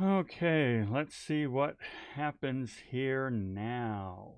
Okay, let's see what happens here now.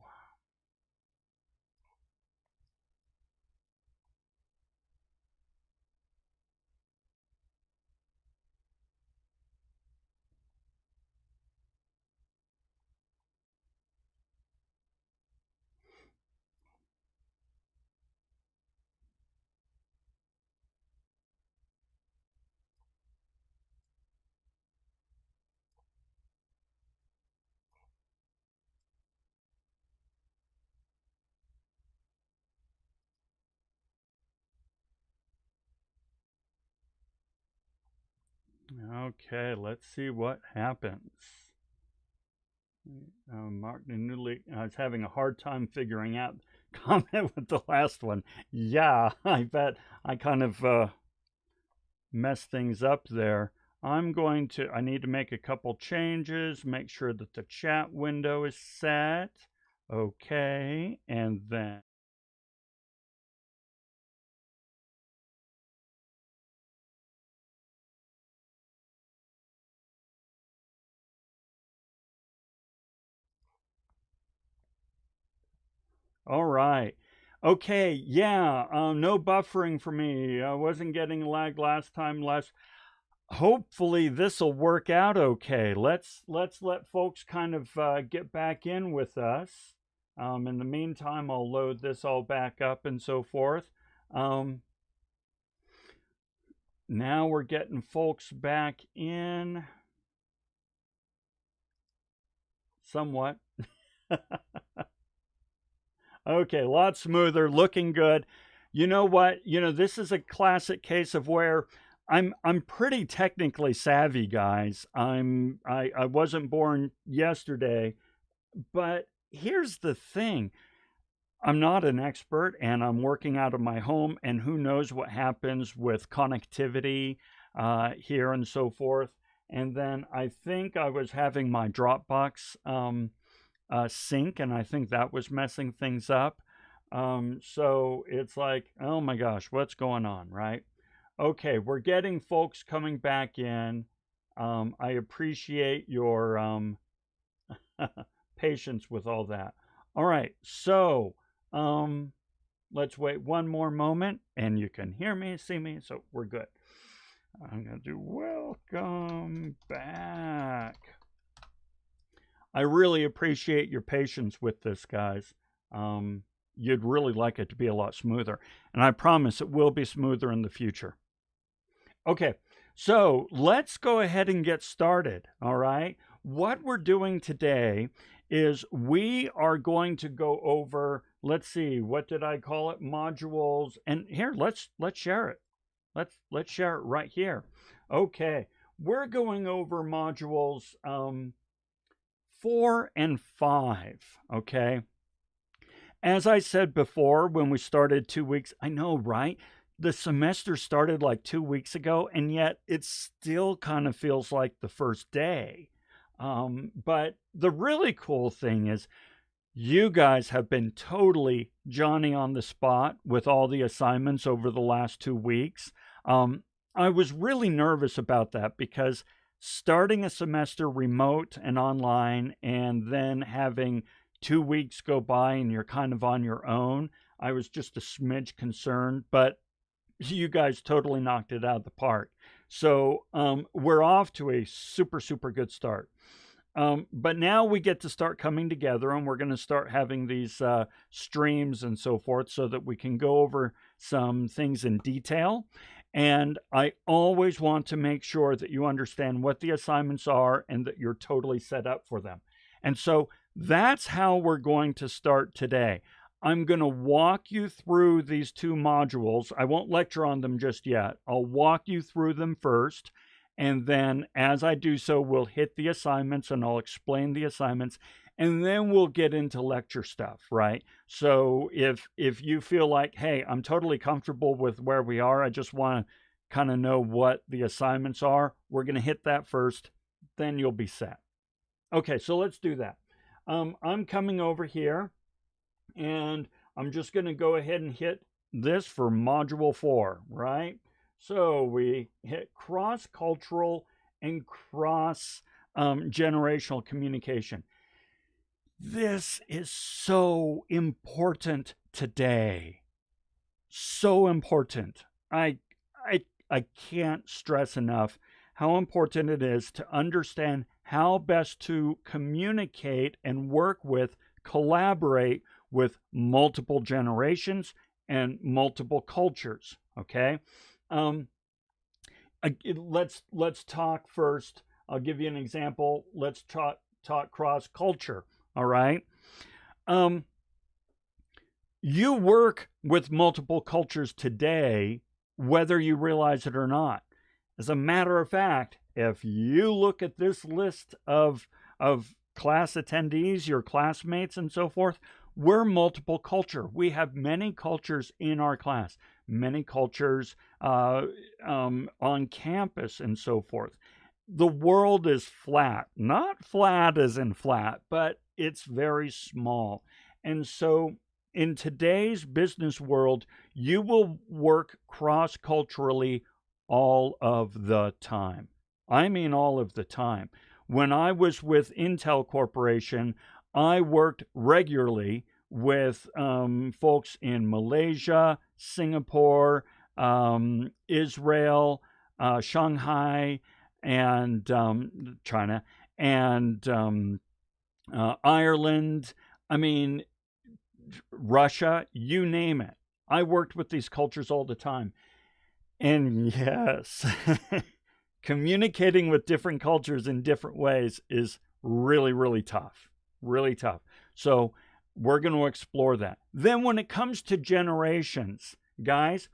Okay, let's see what happens. Martin Newley, I was having a hard time figuring out comment with the last one. Yeah, I bet I kind of messed things up there. I need to make a couple changes, make sure that the chat window is set. Okay, and then all right. Okay, yeah, no buffering for me. I wasn't getting lag last time. Hopefully this will work out okay. Let's let folks kind of get back in with us. In the meantime, I'll load this all back up and so forth. Now we're getting folks back in somewhat. Okay, a lot smoother, looking good. You know what? This is a classic case of where I'm pretty technically savvy, guys. I wasn't born yesterday, but here's the thing. I'm not an expert and I'm working out of my home, and who knows what happens with connectivity here and so forth. And then I think I was having my Dropbox sync, and I think that was messing things up. So it's like, oh my gosh, what's going on, right? Okay, we're getting folks coming back in. I appreciate your patience with all that. All right, so um, let's wait one more moment, and you can hear me, see me, so we're good. I'm going to do welcome back. I really appreciate your patience with this, guys. You'd really like it to be a lot smoother, and I promise it will be smoother in the future. Okay, so let's go ahead and get started. All right. What we're doing today is we are going to go over, let's see, what did I call it? Modules. And here, let's share it. Let's share it right here. Okay. We're going over modules 4 and 5. Okay. As I said before, when we started 2 weeks, I know, right? The semester started like 2 weeks ago, and yet it still kind of feels like the first day. But the really cool thing is, you guys have been totally Johnny on the spot with all the assignments over the last 2 weeks. I was really nervous about that because starting a semester remote and online and then having 2 weeks go by and you're kind of on your own, I was just a smidge concerned, but you guys totally knocked it out of the park. So we're off to a super, super good start. But now we get to start coming together, and we're going to start having these streams and so forth so that we can go over some things in detail. And I always want to make sure that you understand what the assignments are and that you're totally set up for them. And so that's how we're going to start today. I'm going to walk you through these two modules. I won't lecture on them just yet. I'll walk you through them first. And then as I do so, we'll hit the assignments and I'll explain the assignments. And then we'll get into lecture stuff, right? So if you feel like, hey, I'm totally comfortable with where we are, I just want to kind of know what the assignments are, we're going to hit that first, then you'll be set. Okay, so let's do that. I'm coming over here and I'm just going to go ahead and hit this for module 4, right? So we hit cross-cultural and cross generational communication. This is so important today. So important. I can't stress enough how important it is to understand how best to communicate and work with, collaborate with multiple generations and multiple cultures. Okay, let's talk first. I'll give you an example. Let's talk cross culture. All right. You work with multiple cultures today, whether you realize it or not. As a matter of fact, if you look at this list of class attendees, your classmates and so forth, we're multiple culture. We have many cultures in our class, many cultures on campus and so forth. The world is flat, not flat as in flat, but it's very small. And so in today's business world, you will work cross-culturally all of the time. I mean all of the time. When I was with Intel Corporation, I worked regularly with folks in Malaysia, Singapore, Israel, Shanghai, and China, and Ireland. I mean, Russia, you name it. I worked with these cultures all the time. And yes, communicating with different cultures in different ways is really, really tough. Really tough. So we're going to explore that. Then when it comes to generations, guys,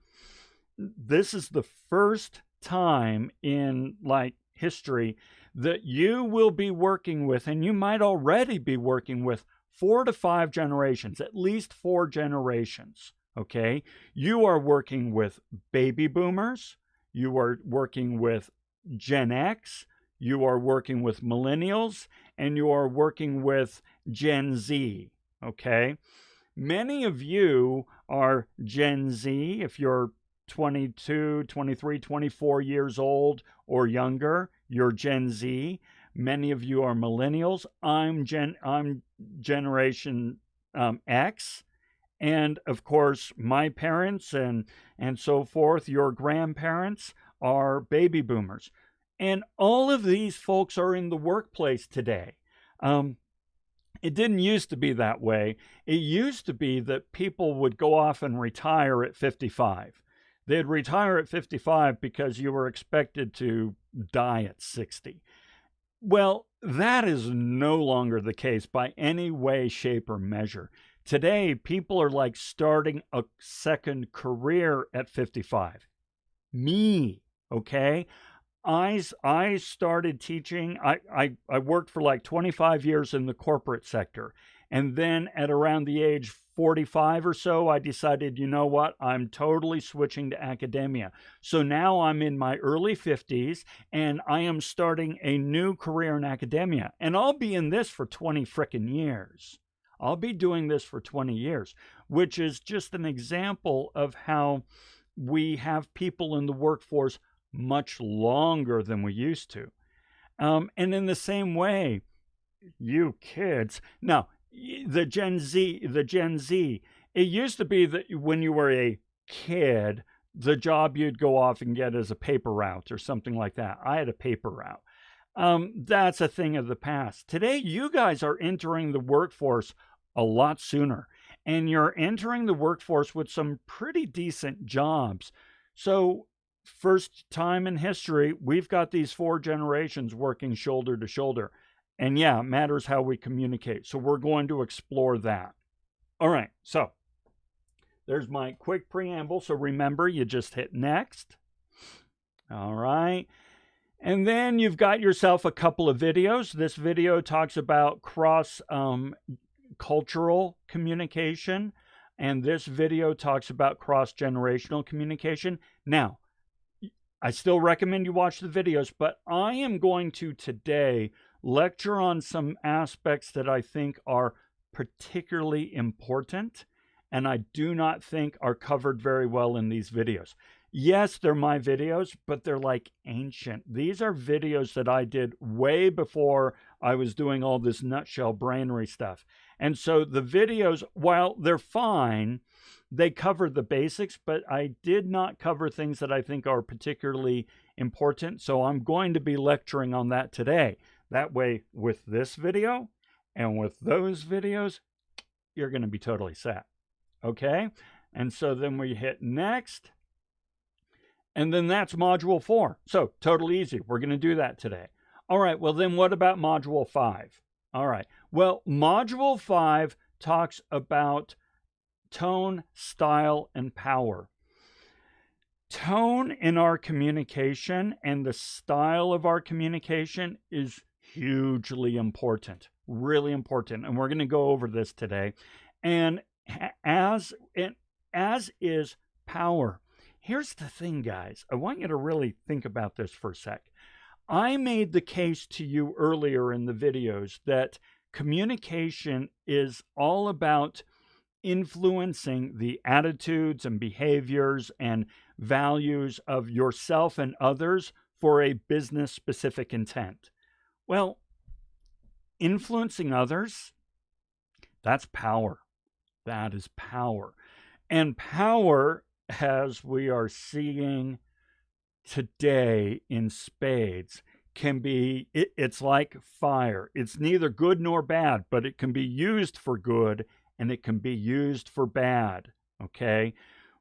this is the first time in like history that you will be working with, and you might already be working with, 4 to 5 generations, at least 4 generations. Okay, you are working with baby boomers, you are working with Gen X, you are working with millennials, and you are working with Gen Z. Okay, many of you are Gen Z. If you're 22, 23, 24 years old or younger, you're Gen Z. Many of you are millennials. I'm Generation X. And of course, my parents and so forth, your grandparents are baby boomers. And all of these folks are in the workplace today. It didn't used to be that way. It used to be that people would go off and retire at 55. They'd retire at 55 because you were expected to die at 60. Well, that is no longer the case by any way, shape, or measure. Today, people are like starting a second career at 55. Me, okay? I started teaching. I worked for like 25 years in the corporate sector. And then at around the age 45 or so, I decided, you know what? I'm totally switching to academia. So now I'm in my early 50s and I am starting a new career in academia. And I'll be in this for 20 frickin' years. I'll be doing this for 20 years, which is just an example of how we have people in the workforce much longer than we used to. And in the same way, you kids, now, the Gen Z, it used to be that when you were a kid, the job you'd go off and get is a paper route or something like that. I had a paper route. That's a thing of the past. Today, you guys are entering the workforce a lot sooner, and you're entering the workforce with some pretty decent jobs. So first time in history, we've got these 4 generations working shoulder to shoulder. And yeah, it matters how we communicate. So we're going to explore that. All right, so there's my quick preamble. So remember, you just hit next. All right. And then you've got yourself a couple of videos. This video talks about cross-cultural communication. And this video talks about cross-generational communication. Now, I still recommend you watch the videos, but I am going to today lecture on some aspects that I think are particularly important and I do not think are covered very well in these videos. Yes, they're my videos, but they're like ancient. These are videos that I did way before I was doing all this nutshell brainery stuff. And so the videos, while they're fine, they cover the basics, but I did not cover things that I think are particularly important. So I'm going to be lecturing on that today. That way, with this video and with those videos, you're going to be totally set. Okay? And so then we hit next. And then that's module 4. So totally easy. We're going to do that today. All right. Well, then what about module 5? All right. Well, module 5 talks about tone, style, and power. Tone in our communication and the style of our communication is hugely important, really important. And we're going to go over this today. And as is power. Here's the thing, guys. I want you to really think about this for a sec. I made the case to you earlier in the videos that communication is all about influencing the attitudes and behaviors and values of yourself and others for a business specific intent. Well, influencing others, that's power. That is power. And power, as we are seeing today in spades, can be, it's like fire. It's neither good nor bad, but it can be used for good and it can be used for bad. Okay?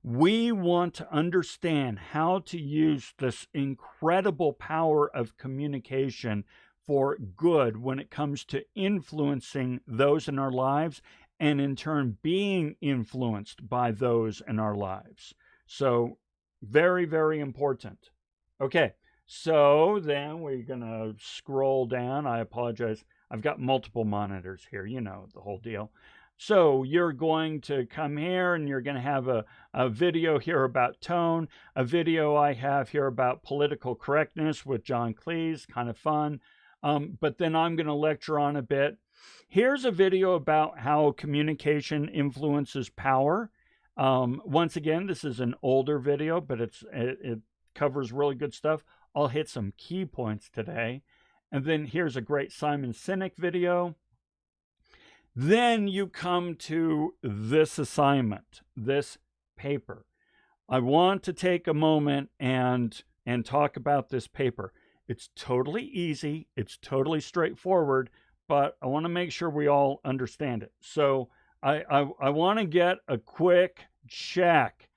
We want to understand how to use this incredible power of communication for good when it comes to influencing those in our lives and in turn being influenced by those in our lives. So very, very important. Okay, so then we're going to scroll down. I apologize. I've got multiple monitors here, you know, the whole deal. So you're going to come here and you're going to have a video here about tone, a video I have here about political correctness with John Cleese, kind of fun. But then I'm going to lecture on a bit. Here's a video about how communication influences power. Once again, this is an older video, but it covers really good stuff. I'll hit some key points today. And then here's a great Simon Sinek video. Then you come to this assignment, this paper. I want to take a moment and talk about this paper. It's totally easy. It's totally straightforward, but I want to make sure we all understand it. So I want to get a quick check.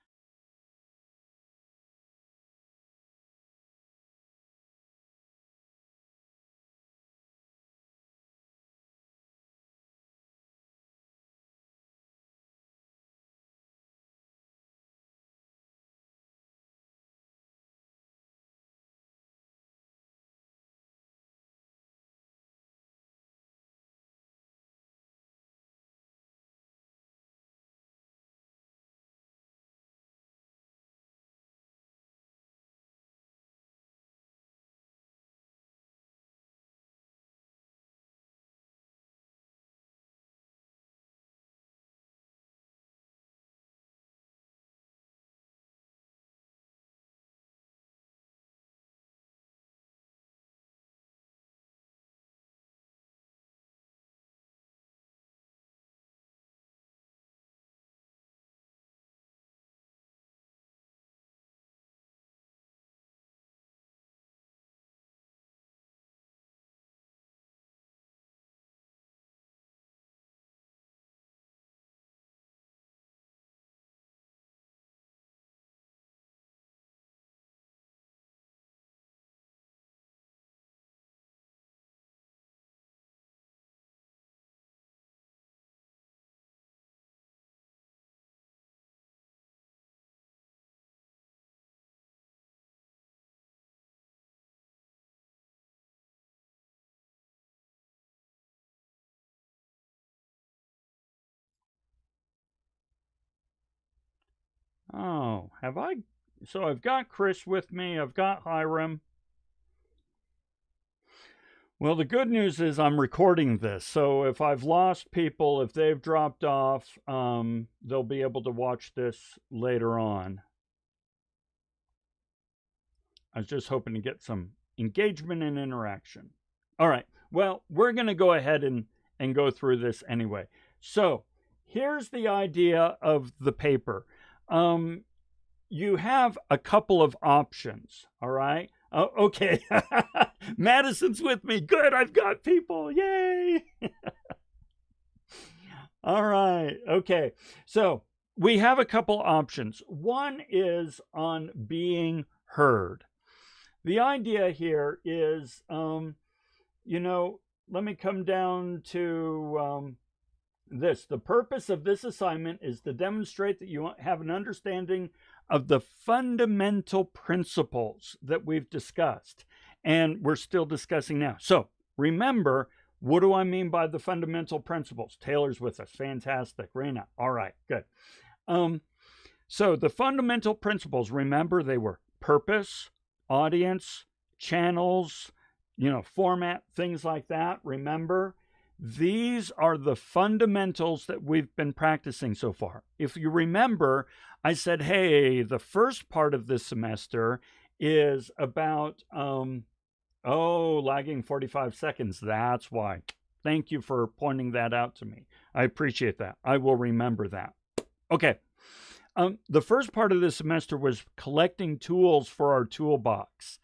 Oh, have I? So I've got Chris with me. I've got Hiram. Well, the good news is I'm recording this. So if I've lost people, if they've dropped off, they'll be able to watch this later on. I was just hoping to get some engagement and interaction. All right. Well, we're going to go ahead and go through this anyway. So here's the idea of the paper. You have a couple of options. All right. Okay. Madison's with me. Good. I've got people. Yay. All right. Okay. So we have a couple options. One is on being heard. The idea here is, let me come down to this. The purpose of this assignment is to demonstrate that you have an understanding of the fundamental principles that we've discussed, and we're still discussing now. So remember, what do I mean by the fundamental principles? Taylor's with us. Fantastic. Raina. All right, good. So the fundamental principles, remember, they were purpose, audience, channels, format, things like that. Remember, these are the fundamentals that we've been practicing so far. If you remember, I said, hey, the first part of this semester is about, lagging 45 seconds. That's why. Thank you for pointing that out to me. I appreciate that. I will remember that. Okay. The first part of this semester was collecting tools for our toolbox.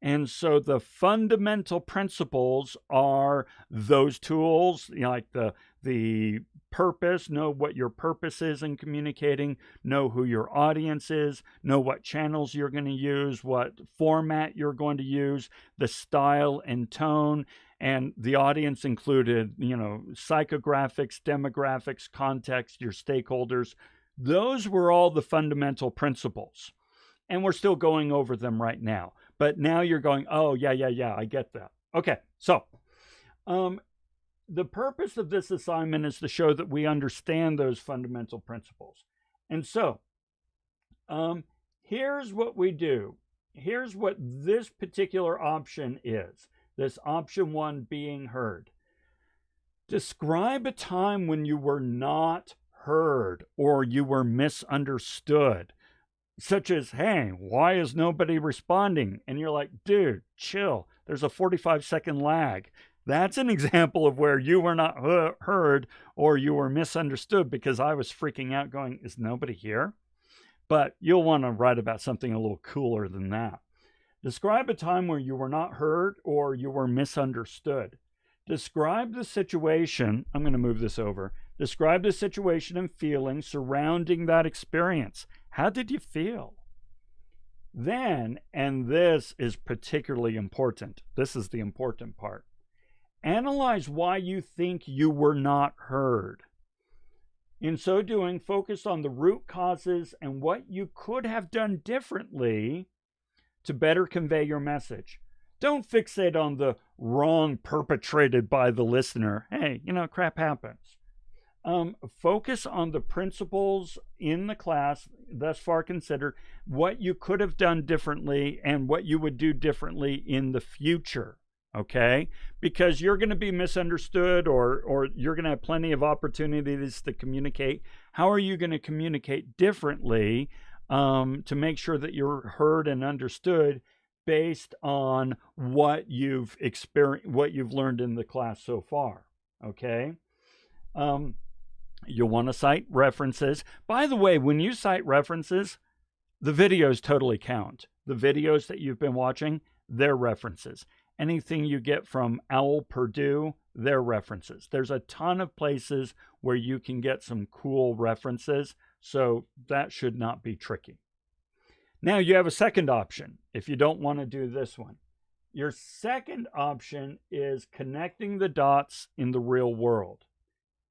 And so the fundamental principles are those tools, like the purpose, know what your purpose is in communicating, know who your audience is, know what channels you're going to use, what format you're going to use, the style and tone, and the audience included, psychographics, demographics, context, your stakeholders. Those were all the fundamental principles. And we're still going over them right now. But now you're going, oh, yeah, I get that. Okay, so the purpose of this assignment is to show that we understand those fundamental principles. And so here's what we do. Here's what this particular option is. This option 1, being heard. Describe a time when you were not heard or you were misunderstood. Such as, hey, why is nobody responding? And you're like, dude, chill. There's a 45-second lag. That's an example of where you were not heard or you were misunderstood because I was freaking out going, is nobody here? But you'll want to write about something a little cooler than that. Describe a time where you were not heard or you were misunderstood. Describe the situation. I'm going to move this over. Describe the situation and feeling surrounding that experience. How did you feel? Then, and this is particularly important, this is the important part, analyze why you think you were not heard. In so doing, focus on the root causes and what you could have done differently to better convey your message. Don't fixate on the wrong perpetrated by the listener. Hey, crap happens. Focus on the principles in the class thus far considered, what you could have done differently and what you would do differently in the future, okay? Because you're going to be misunderstood or you're going to have plenty of opportunities to communicate. How are you going to communicate differently to make sure that you're heard and understood based on what you've experienced, what you've learned in the class so far, okay? You'll want to cite references. By the way, when you cite references, the videos totally count. The videos that you've been watching, they're references. Anything you get from Owl Purdue, they're references. There's a ton of places where you can get some cool references, so that should not be tricky. Now you have a second option if you don't want to do this one. Your second option is connecting the dots in the real world.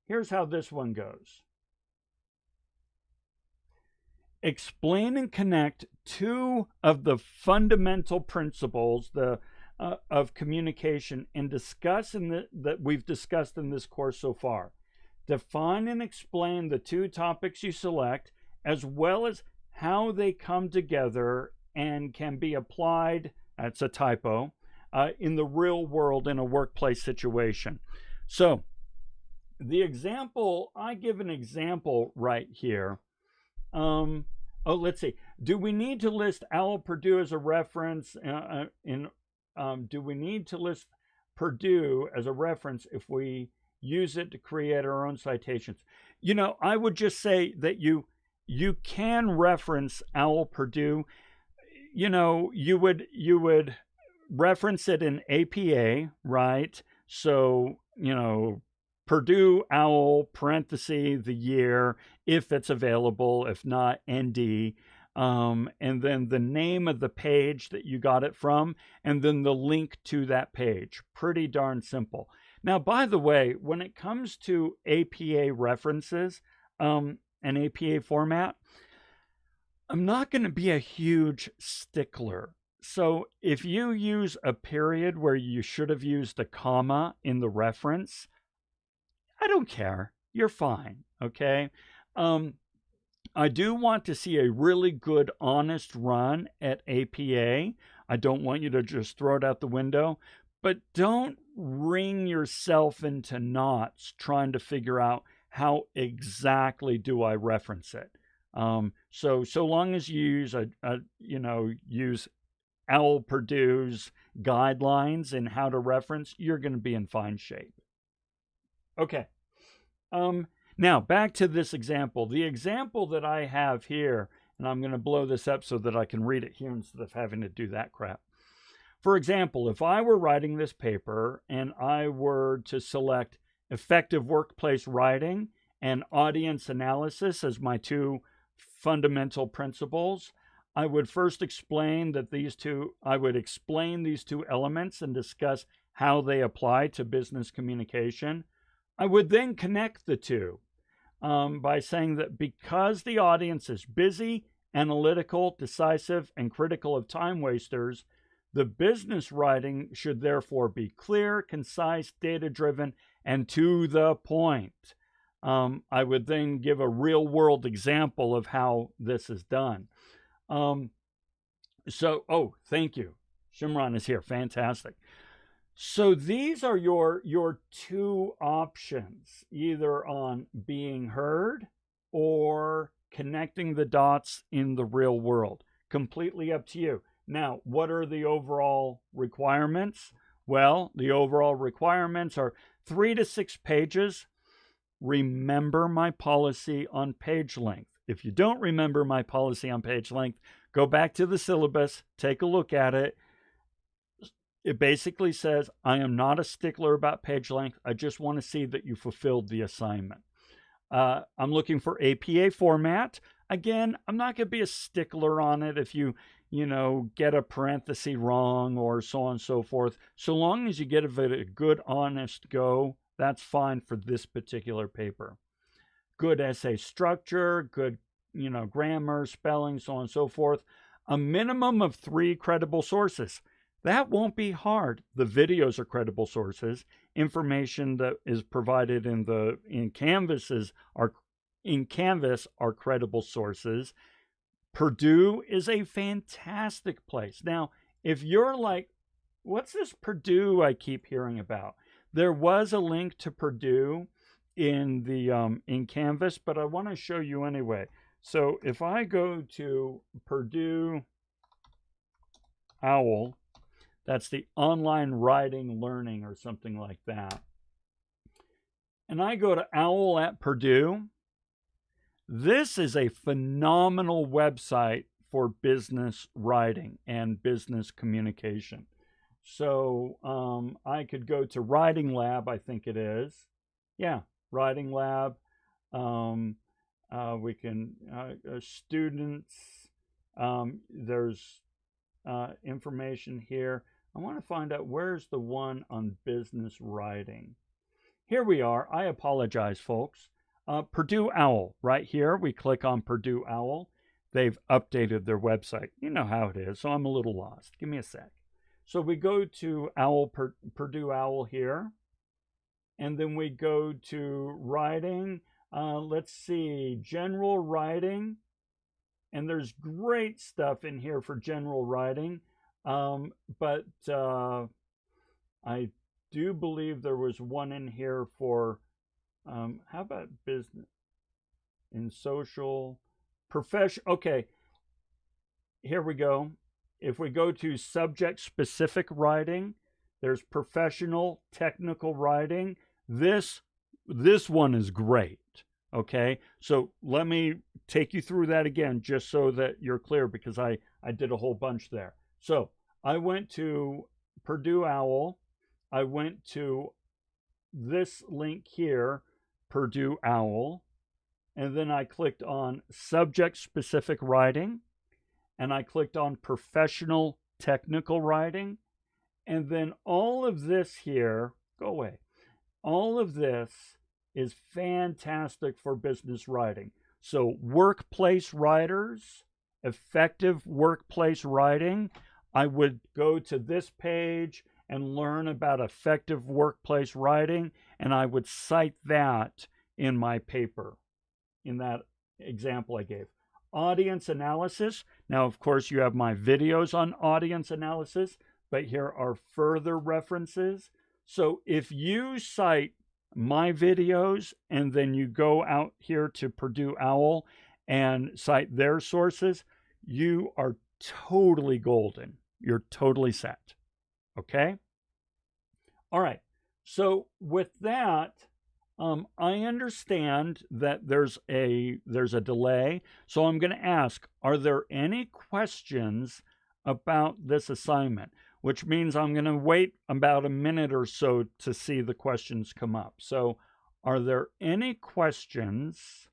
Here's how this one goes. Explain and connect two of the fundamental principles of communication and discuss that we've discussed in this course so far. Define and explain the two topics you select, as well as how they come together and can be applied, that's a typo, in the real world in a workplace situation. So the example, I give an example right here. Oh, let's see. Do we need to list OWL Purdue as a reference do we need to list Purdue as a reference if we use it to create our own citations? You know, I would just say that you can reference OWL Purdue. You know, you would reference it in APA, right? So, you know, Purdue OWL parenthesis the year if it's available, if not ND. And then the name of the page that you got it from, and then the link to that page. Pretty darn simple. Now, by the way, when it comes to APA references and APA format, I'm not going to be a huge stickler. So if you use a period where you should have used a comma in the reference, I don't care. You're fine. Okay. Um, I do want to see a really good, honest run at APA. I don't want you to just throw it out the window, but don't wring yourself into knots trying to figure out how exactly do I reference it. So long as you use use OWL Purdue's guidelines in how to reference, you're going to be in fine shape. Okay. Now back to this example. The example that I have here, and I'm going to blow this up so that I can read it here instead of having to do that crap. For example, if I were writing this paper and I were to select effective workplace writing and audience analysis as my two fundamental principles, I would first explain that I would explain these two elements and discuss how they apply to business communication. I would then connect the two by saying that because the audience is busy, analytical, decisive, and critical of time wasters, the business writing should therefore be clear, concise, data-driven, and to the point. I would then give a real-world example of how this is done. Thank you. Shimron is here. Fantastic. So these are your two options, either on being heard or connecting the dots in the real world. Completely up to you. Now, what are the overall requirements? Well, the overall requirements are 3 to 6 pages. Remember my policy on page length. If you don't remember my policy on page length, go back to the syllabus, take a look at it. It basically says, I am not a stickler about page length. I just want to see that you fulfilled the assignment. I'm looking for APA format. Again, I'm not going to be a stickler on it if you get a parenthesis wrong or so on and so forth. So long as you give it a good, honest go, that's fine for this particular paper. Good essay structure, good, grammar, spelling, so on and so forth. A minimum of 3 credible sources. That won't be hard. The videos are credible sources. Information that is provided in Canvas are credible sources. Purdue is a fantastic place. Now, if you're like, what's this Purdue I keep hearing about? There was a link to Purdue in Canvas, but I want to show you anyway. So if I go to Purdue OWL, that's the online writing learning or something like that. And I go to OWL at Purdue. This is a phenomenal website for business writing and business communication. So I could go to Writing Lab, I think it is. Yeah, Writing Lab. We can, students, there's information here. I want to find out where's the one on business writing. Here we are. I apologize, folks. Purdue OWL, right here. We click on Purdue OWL. They've updated their website. You know how it is, so I'm a little lost. Give me a sec. So we go to Purdue OWL here, and then we go to writing. Let's see, general writing. And there's great stuff in here for general writing. But I do believe there was one in here for, how about business? In social, Okay, here we go. If we go to subject specific writing, there's professional technical writing. This one is great. Okay, so let me take you through that again just so that you're clear, because I did a whole bunch there. So I went to Purdue OWL. I went to this link here, Purdue OWL, and then I clicked on subject specific writing, and I clicked on professional technical writing, and then all of this here, go away. All of this is fantastic for business writing. So workplace writers, effective workplace writing, I would go to this page and learn about effective workplace writing, and I would cite that in my paper, in that example I gave. Audience analysis. Now, of course, you have my videos on audience analysis, but here are further references. So if you cite my videos and then you go out here to Purdue OWL and cite their sources, you are totally golden. You're totally set. Okay? All right. So with that, I understand that there's a delay. So I'm going to ask, are there any questions about this assignment? Which means I'm going to wait about a minute or so to see the questions come up. So are there any questions?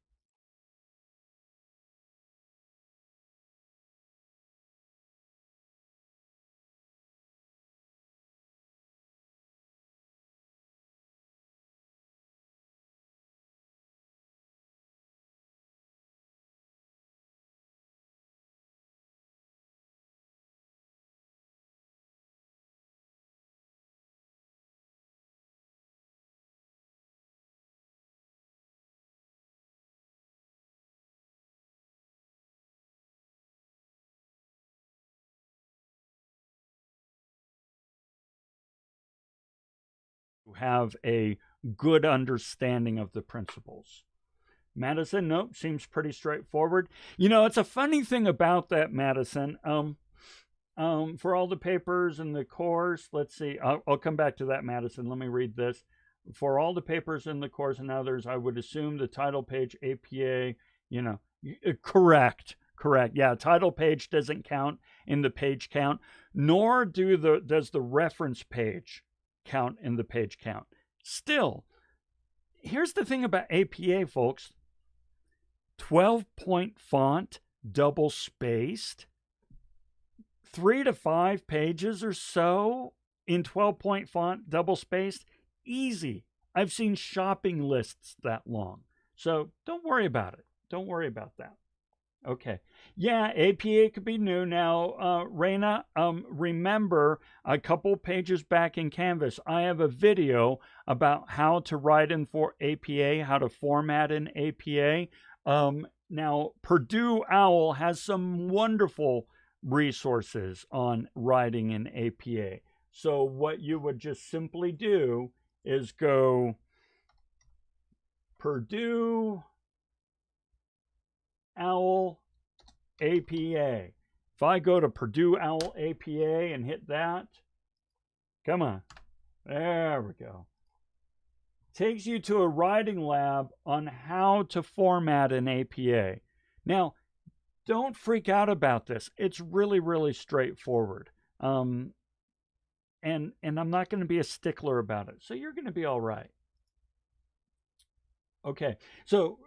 Have a good understanding of the principles. Madison, nope, seems pretty straightforward. You know, it's a funny thing about that, Madison. For all the papers in the course, let's see, I'll come back to that, Madison. Let me read this. For all the papers in the course and others, I would assume the title page APA, you know, correct. Yeah, title page doesn't count in the page count, nor does the reference page count in the page count. Still, here's the thing about APA, folks. 12-point font, double spaced, 3 to 5 pages or so in 12-point font, double spaced, easy. I've seen shopping lists that long. So don't worry about it. Don't worry about that. Okay. Yeah, APA could be new. Now, Raina, remember a couple pages back in Canvas, I have a video about how to write in for APA, how to format in APA. Now, Purdue OWL has some wonderful resources on writing in APA. So what you would just simply do is go Purdue OWL APA. If I go to Purdue OWL APA and hit that, come on, there we go. Takes you to a writing lab on how to format an APA. Now, don't freak out about this. It's really, really straightforward. And I'm not going to be a stickler about it. So you're going to be all right. Okay. So,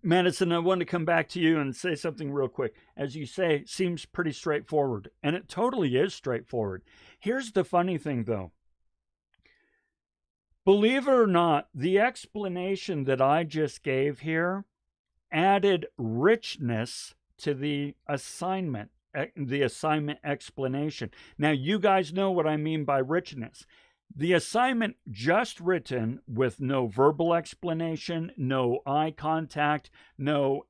Madison, I want to come back to you and say something real quick. As you say, seems pretty straightforward. And it totally is straightforward. Here's the funny thing, though. Believe it or not, the explanation that I just gave here added richness to the assignment explanation. Now, you guys know what I mean by richness. The assignment just written with no verbal explanation, no eye contact, no,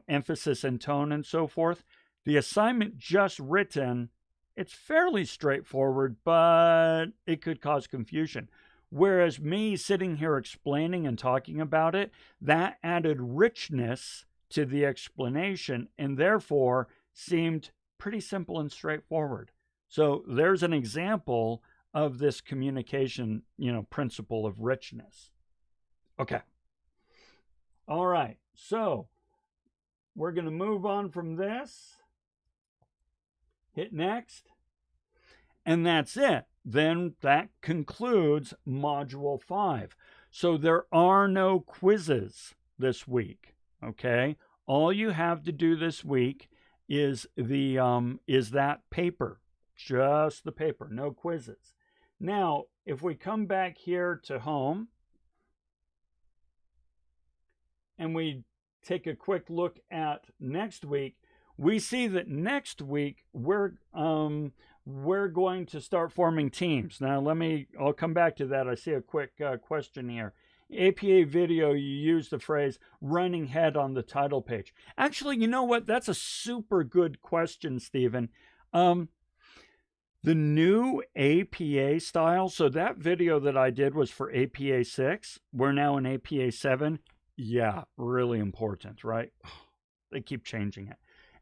emphasis and tone and so forth. The assignment just written, it's fairly straightforward, but it could cause confusion. Whereas me sitting here explaining and talking about it, that added richness to the explanation and therefore seemed pretty simple and straightforward. So there's an example of this communication, principle of richness. Okay. All right. So we're going to move on from this. Hit next. And that's it. Then that concludes Module 5. So there are no quizzes this week, okay? All you have to do this week is that paper, just the paper, no quizzes. Now, if we come back here to home and we take a quick look at next week, we see that next week we're going to start forming teams. Now, I'll come back to that. I see a quick question here. APA video, you use the phrase running head on the title page. Actually, you know what? That's a super good question, Stephen. The new APA style, so that video that I did was for APA 6. We're now in APA 7. Yeah, really important, right? They keep changing it.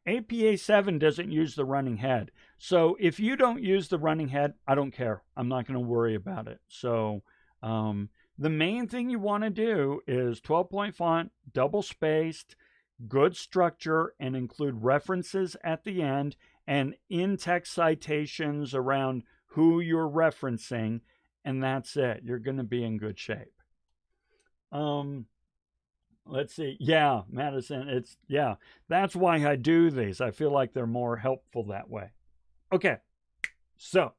APA 7 doesn't use the running head. So if you don't use the running head, I don't care. I'm not going to worry about it. So the main thing you want to do is 12-point font, double spaced, good structure, and include references at the end and in-text citations around who you're referencing, and that's it. You're going to be in good shape. Let's see. Yeah, Madison, that's why I do these. I feel like they're more helpful that way. Okay, so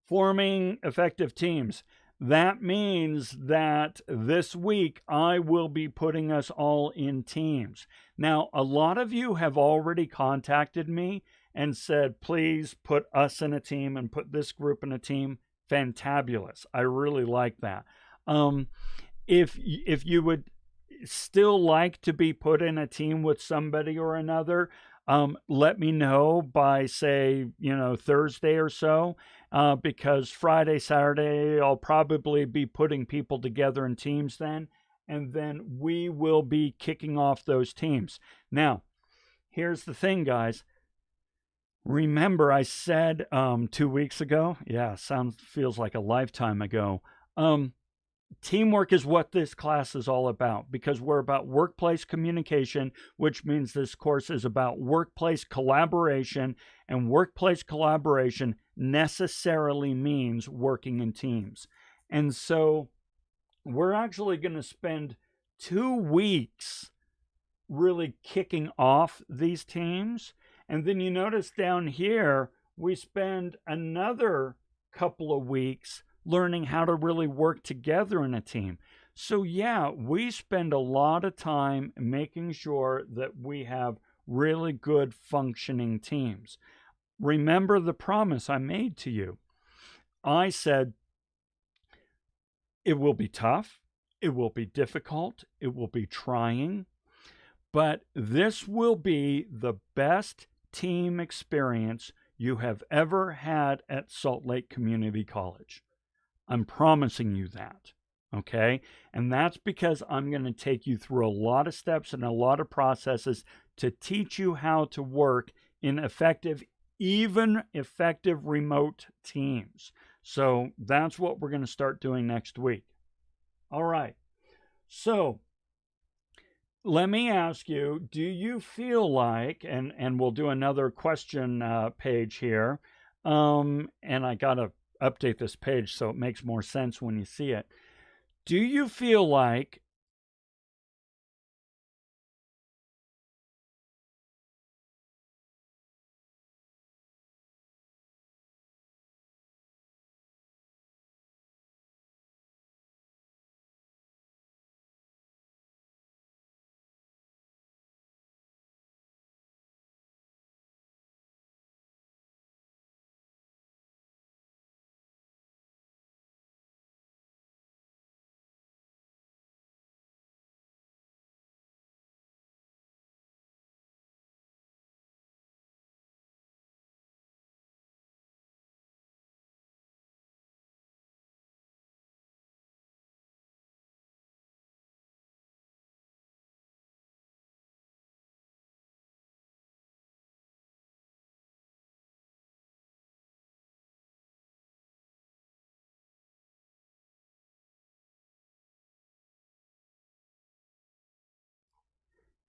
forming effective teams. That means that this week I will be putting us all in teams. Now, a lot of you have already contacted me and said, please put us in a team and put this group in a team. Fantabulous. I really like that. If you would still like to be put in a team with somebody or another, let me know by, say, Thursday or so, because Friday, Saturday, I'll probably be putting people together in teams then, and then we will be kicking off those teams. Now, here's the thing, guys. Remember, I said 2 weeks ago, feels like a lifetime ago, teamwork is what this class is all about, because we're about workplace communication, which means this course is about workplace collaboration, and workplace collaboration necessarily means working in teams. And so we're actually going to spend 2 weeks really kicking off these teams. And then you notice down here, we spend another couple of weeks learning how to really work together in a team. So yeah, we spend a lot of time making sure that we have really good functioning teams. Remember the promise I made to you. I said it will be tough, it will be difficult, it will be trying, but this will be the best team experience you have ever had at Salt Lake Community College. I'm promising you that, okay? And that's because I'm going to take you through a lot of steps and a lot of processes to teach you how to work in effective, even effective remote teams. So that's what we're going to start doing next week. All right. So let me ask you, do you feel like, and we'll do another question page here, and I got to update this page so it makes more sense when you see it. Do you feel like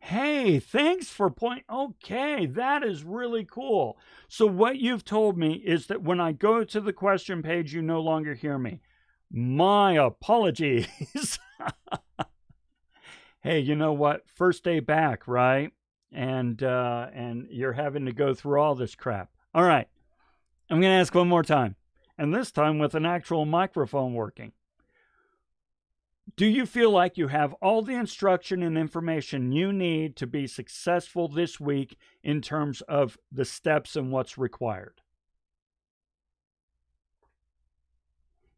Hey, thanks for point. Okay, that is really cool. So what you've told me is that when I go to the question page, you no longer hear me. My apologies. Hey, you know what? First day back, right? And you're having to go through all this crap. All right. I'm going to ask one more time. And this time with an actual microphone working. Do you feel like you have all the instruction and information you need to be successful this week in terms of the steps and what's required?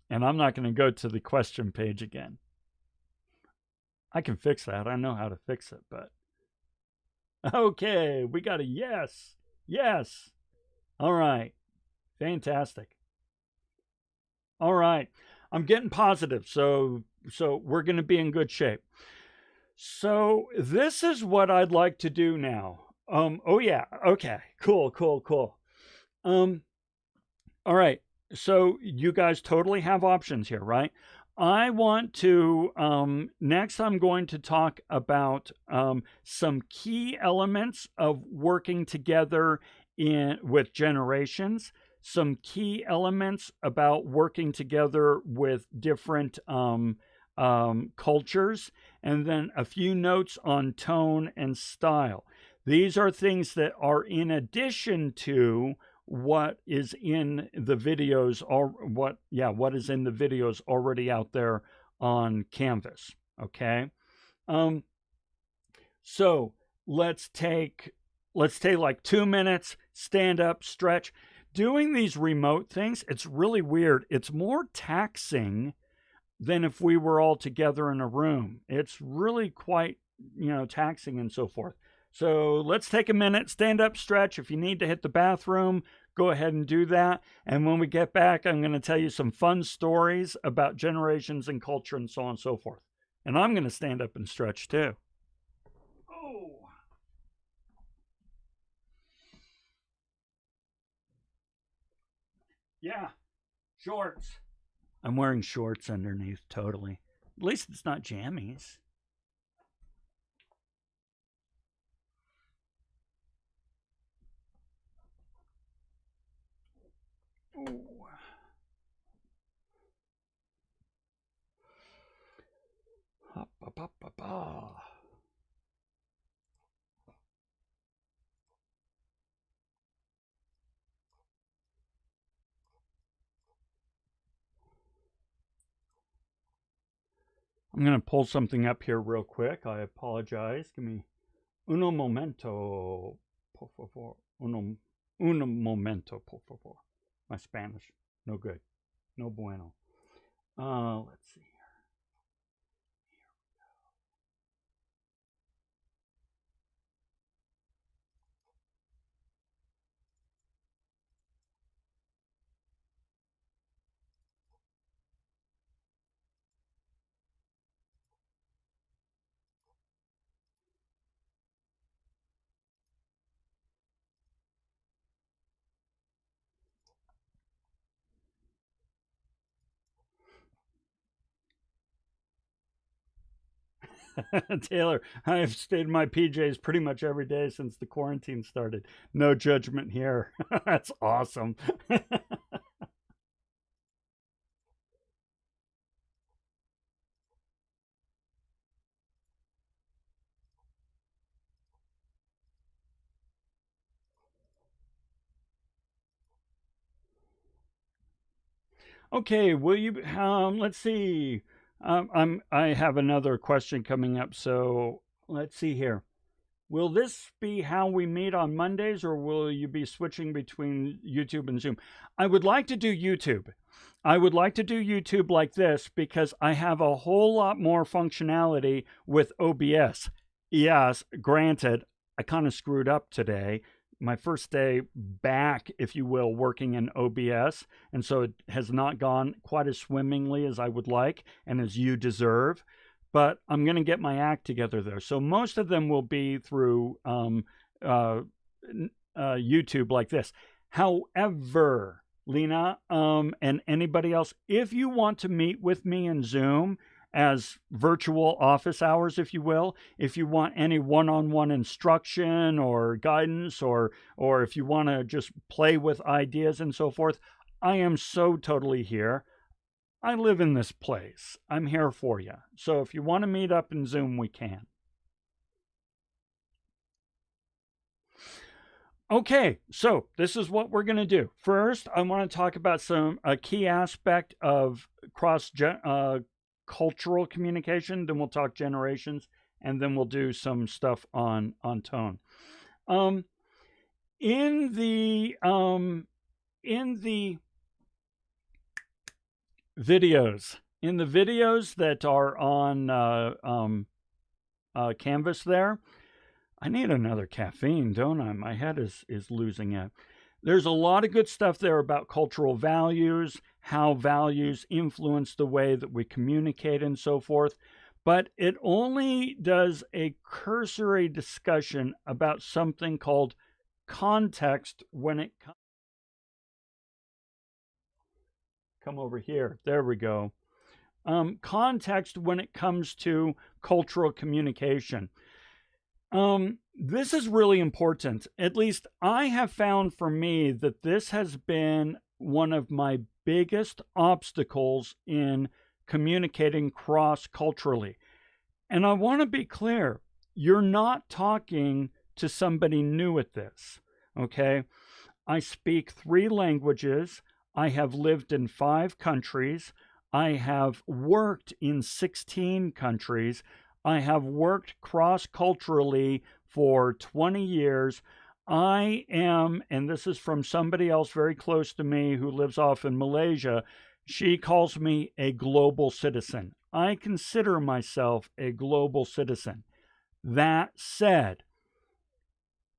And I'm not going to go to the question page again. I can fix that. I know how to fix it, but okay, we got a yes. Yes. All right. Fantastic. All right. I'm getting positive, so we're going to be in good shape. So this is what I'd like to do now. Oh yeah. Okay. Cool. Um all right. So you guys totally have options here, right? I want to next I'm going to talk about some key elements of working together in with generations, some key elements about working together with different cultures, and then a few notes on tone and style. These are things that are in addition to what is in the videos, or what is in the videos already out there on Canvas. Okay. So let's take like 2 minutes, stand up, stretch. Doing these remote things, it's really weird. It's more taxing than if we were all together in a room. It's really quite, taxing and so forth. So let's take a minute, stand up, stretch. If you need to hit the bathroom, go ahead and do that. And when we get back, I'm going to tell you some fun stories about generations and culture and so on and so forth. And I'm going to stand up and stretch too. Oh. Yeah, shorts. I'm wearing shorts underneath, totally. At least it's not jammies. Ooh. Hop, hop, hop, hop, hop. I'm going to pull something up here real quick. I apologize. Give me uno momento, por favor. Uno momento, por favor. My Spanish, no good. No bueno. Let's see. Taylor, I have stayed in my PJs pretty much every day since the quarantine started. No judgment here. That's awesome. Okay, will you? Let's see. I have another question coming up, so let's see here. Will this be how we meet on Mondays, or will you be switching between YouTube and Zoom? I would like to do YouTube. I would like to do YouTube like this because I have a whole lot more functionality with OBS. Yes, granted, I kind of screwed up today. My first day back, if you will, working in OBS. And so it has not gone quite as swimmingly as I would like and as you deserve. But I'm going to get my act together there. So most of them will be through YouTube like this. However, Lena, and anybody else, if you want to meet with me in Zoom as virtual office hours, if you will. If you want any one-on-one instruction or guidance, or if you want to just play with ideas and so forth, I am so totally here. I live in this place. I'm here for you. So if you want to meet up in Zoom, we can. Okay, so this is what we're going to do. First, I want to talk about a key aspect of cultural communication. Then we'll talk generations, and then we'll do some stuff on tone. In the videos that are on Canvas there. I need another caffeine, don't I? My head is losing it. There's a lot of good stuff there about cultural values, how values influence the way that we communicate and so forth. But it only does a cursory discussion about something called context when it comes. Come over here. There we go. Context when it comes to cultural communication. This is really important. At least I have found for me that this has been one of my biggest obstacles in communicating cross-culturally. And I want to be clear, you're not talking to somebody new at this, okay? I speak 3 languages. I have lived in 5 countries. I have worked in 16 countries. I have worked cross-culturally for 20 years. I am, and this is from somebody else very close to me who lives off in Malaysia, she calls me a global citizen. I consider myself a global citizen. That said,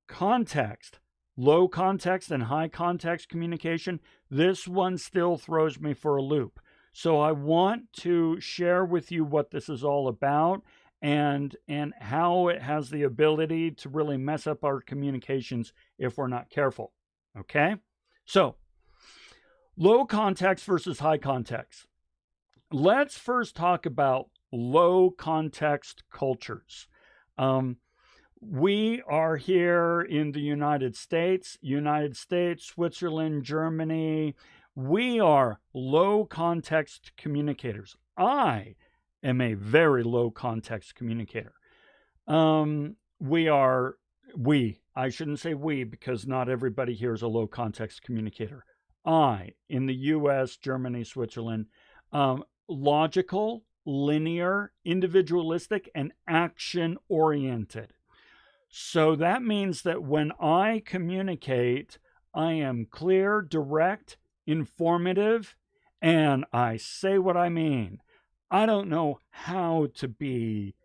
context, low context and high context communication, this one still throws me for a loop. So I want to share with you what this is all about and how it has the ability to really mess up our communications if we're not careful. Okay? So, low context versus high context. Let's first talk about low context cultures. We are here in the United States, Switzerland, Germany. We are low context communicators. I am a very low context communicator. I shouldn't say we because not everybody here is a low context communicator. In the US, Germany, Switzerland, logical, linear, individualistic, and action oriented. So that means that when I communicate, I am clear, direct, informative, and I say what I mean. I don't know how to be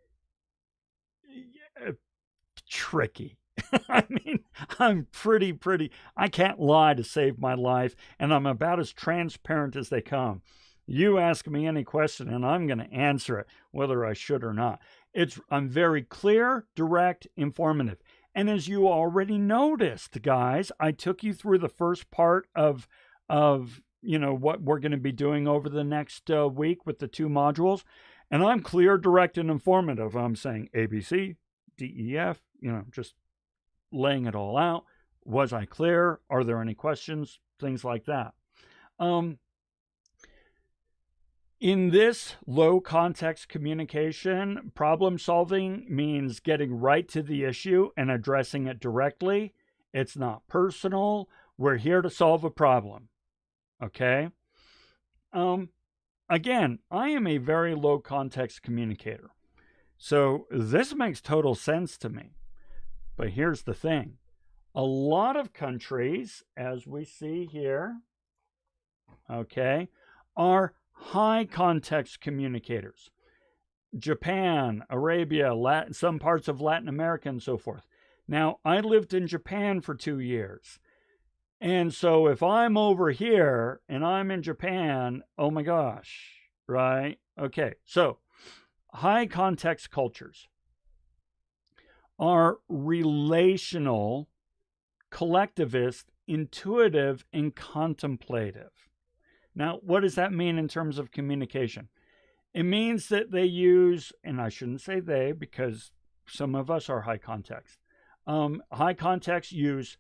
tricky. I mean, I'm pretty, I can't lie to save my life, and I'm about as transparent as they come. You ask me any question, and I'm going to answer it, whether I should or not. I'm very clear, direct, informative. And as you already noticed, guys, I took you through the first part of what we're going to be doing over the next week with the 2 modules. And I'm clear, direct, and informative. I'm saying ABC, DEF, just laying it all out. Was I clear? Are there any questions? Things like that. In this low context communication, problem solving means getting right to the issue and addressing it directly. It's not personal. We're here to solve a problem. Okay? Again, I am a very low context communicator. So this makes total sense to me. But here's the thing. A lot of countries, as we see here, okay, are high context communicators. Japan, Arabia, some parts of Latin America, and so forth. Now, I lived in Japan for 2 years. And so if I'm over here and I'm in Japan, oh my gosh, right? Okay, so high context cultures are relational, collectivist, intuitive, and contemplative. Now, what does that mean in terms of communication? It means that they use, and I shouldn't say they because some of us are high context. High context use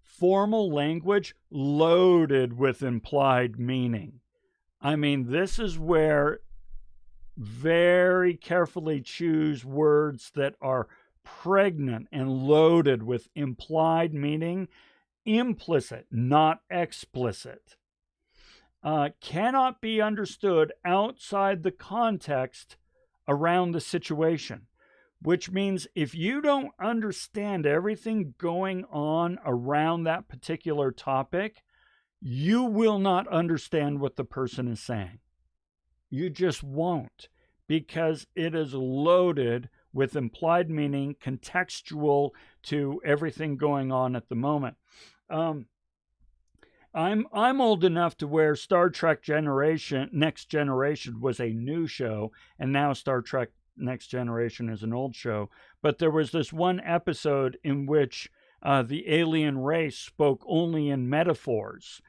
formal language loaded with implied meaning. I mean, this is where very carefully choose words that are pregnant and loaded with implied meaning, implicit, not explicit. Cannot be understood outside the context around the situation, which means if you don't understand everything going on around that particular topic, you will not understand what the person is saying. You just won't, because it is loaded with implied meaning, contextual to everything going on at the moment. I'm old enough to where Star Trek Next Generation was a new show, and now Star Trek Next Generation is an old show. But there was this one episode in which the alien race spoke only in metaphors.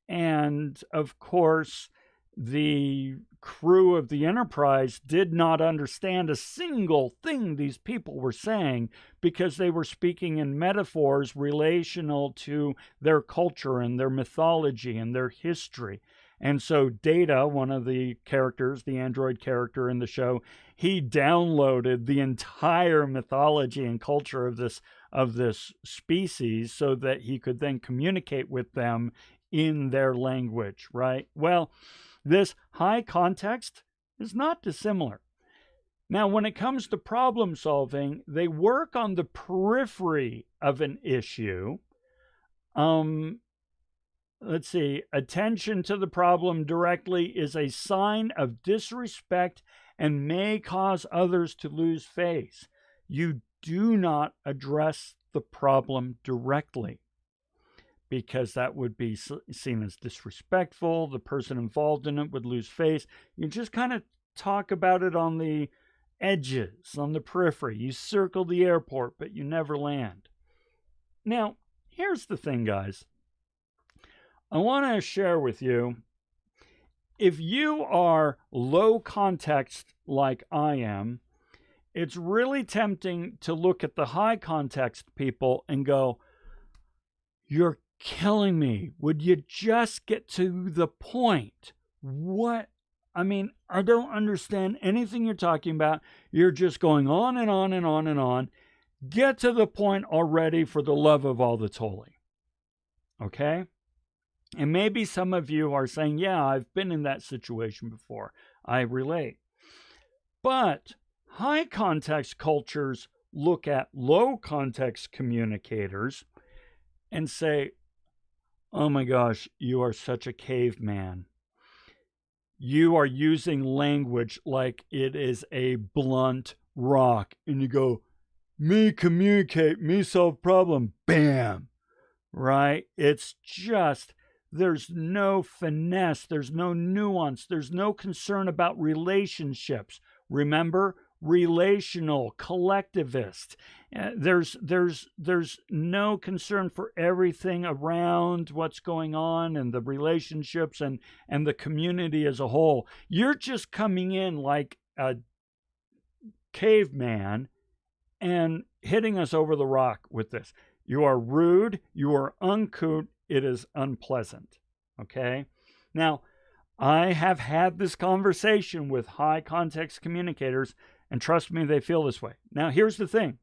And of course, the crew of the Enterprise did not understand a single thing these people were saying because they were speaking in metaphors relational to their culture and their mythology and their history. And so Data, one of the characters, the android character in the show, he downloaded the entire mythology and culture of this species so that he could then communicate with them in their language, right? Well, this high context is not dissimilar. Now, when it comes to problem solving, they work on the periphery of an issue. Let's see. Attention to the problem directly is a sign of disrespect and may cause others to lose face. You do not address the problem directly, because that would be seen as disrespectful. The person involved in it would lose face. You just kind of talk about it on the edges, on the periphery. You circle the airport, but you never land. Now, here's the thing, guys. I want to share with you, if you are low context like I am, it's really tempting to look at the high context people and go, "You're killing me. Would you just get to the point? What? I mean, I don't understand anything you're talking about. You're just going on and on and on and on. Get to the point already, for the love of all that's holy." Okay? And maybe some of you are saying, "Yeah, I've been in that situation before. I relate." But high context cultures look at low context communicators and say, "Oh my gosh, you are such a caveman. You are using language like it is a blunt rock." And you go, "Me communicate, me solve problem." Bam. Right? It's just, there's no finesse. There's no nuance. There's no concern about relationships. Remember? Relational, collectivist. There's no concern for everything around what's going on and the relationships and the community as a whole. You're just coming in like a caveman and hitting us over the rock with this. You are rude. You are uncouth. It is unpleasant. Okay? Now, I have had this conversation with high context communicators, and trust me, they feel this way. Now, here's the thing.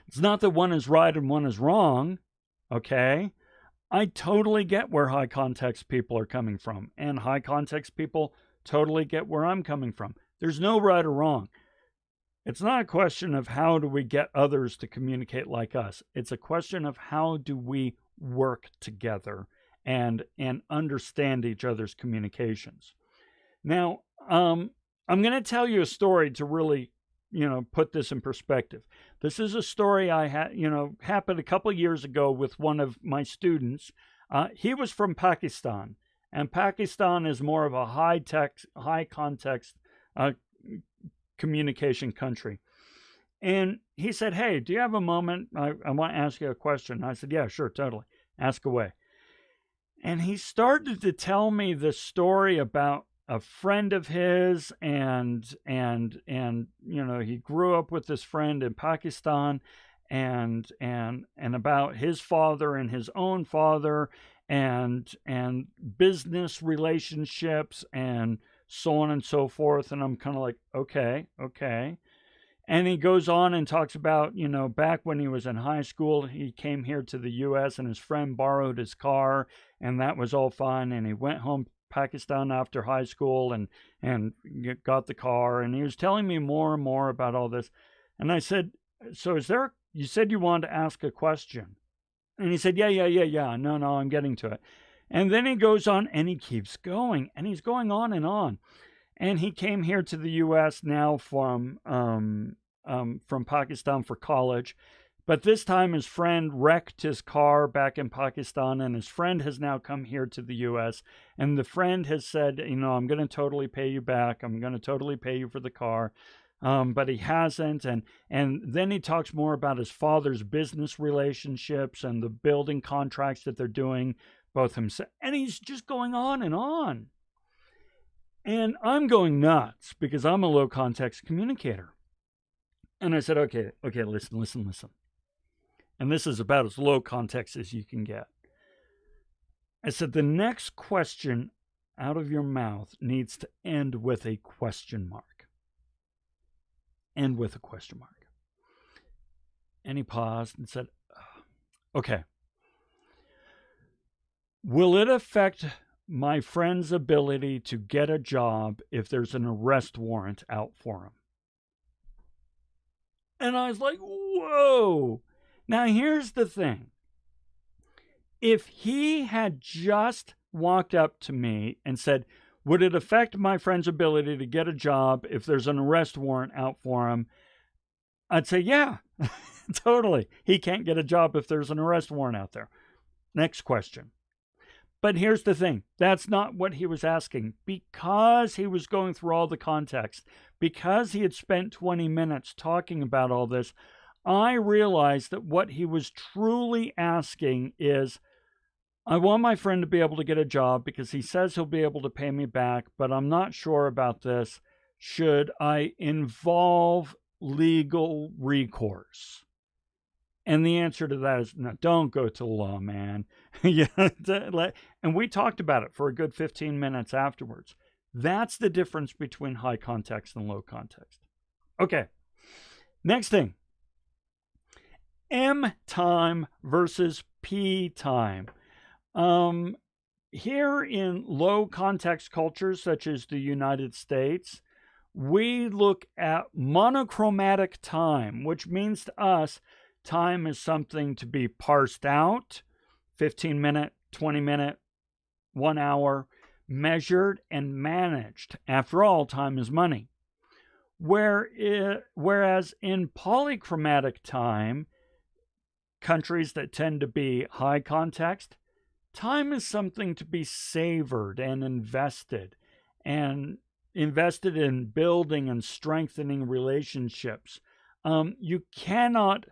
It's not that one is right and one is wrong, okay? I totally get where high context people are coming from, and high context people totally get where I'm coming from. There's no right or wrong. It's not a question of how do we get others to communicate like us. It's a question of how do we work together and understand each other's communications. Now, I'm going to tell you a story to really, put this in perspective. This is a story I had, happened a couple of years ago with one of my students. He was from Pakistan, and Pakistan is more of a high context communication country. And he said, "Hey, do you have a moment? I want to ask you a question." I said, "Yeah, sure, totally. Ask away." And he started to tell me the story about a friend of his, and he grew up with this friend in Pakistan, and about his father and his own father, and business relationships, and so on and so forth. And I'm kind of like, okay, okay. And he goes on and talks about, back when he was in high school, he came here to the US and his friend borrowed his car, and that was all fine. And he went home to Pakistan after high school, and got the car. And he was telling me more and more about all this. And I said, so you said you wanted to ask a question. And he said, yeah. No, I'm getting to it. And then he goes on and he keeps going, and he's going on and on. And he came here to the U.S. now from Pakistan for college. But this time his friend wrecked his car back in Pakistan, and his friend has now come here to the U.S. And the friend has said, I'm going to totally pay you back. I'm going to totally pay you for the car. But he hasn't. And then he talks more about his father's business relationships and the building contracts that they're doing, both himself. And he's just going on and on. And I'm going nuts because I'm a low context communicator. And I said, okay, listen. And this is about as low context as you can get. I said, the next question out of your mouth needs to end with a question mark. End with a question mark. And he paused and said, okay. Will it affect my friend's ability to get a job if there's an arrest warrant out for him? And I was like, whoa. Now, here's the thing. If he had just walked up to me and said, would it affect my friend's ability to get a job if there's an arrest warrant out for him? I'd say, yeah, totally. He can't get a job if there's an arrest warrant out there. Next question. But here's the thing. That's not what he was asking. Because he was going through all the context, because he had spent 20 minutes talking about all this, I realized that what he was truly asking is, I want my friend to be able to get a job because he says he'll be able to pay me back, but I'm not sure about this. Should I involve legal recourse? And the answer to that is, no, don't go to law, man. And we talked about it for a good 15 minutes afterwards. That's the difference between high context and low context. Okay, next thing. M time versus P time. Here in low context cultures such as the United States, we look at monochromatic time, which means to us, time is something to be parsed out, 15-minute, 20-minute, 1 hour, measured and managed. After all, time is money. Whereas in polychromatic time, countries that tend to be high context, time is something to be savored and invested in building and strengthening relationships. You cannot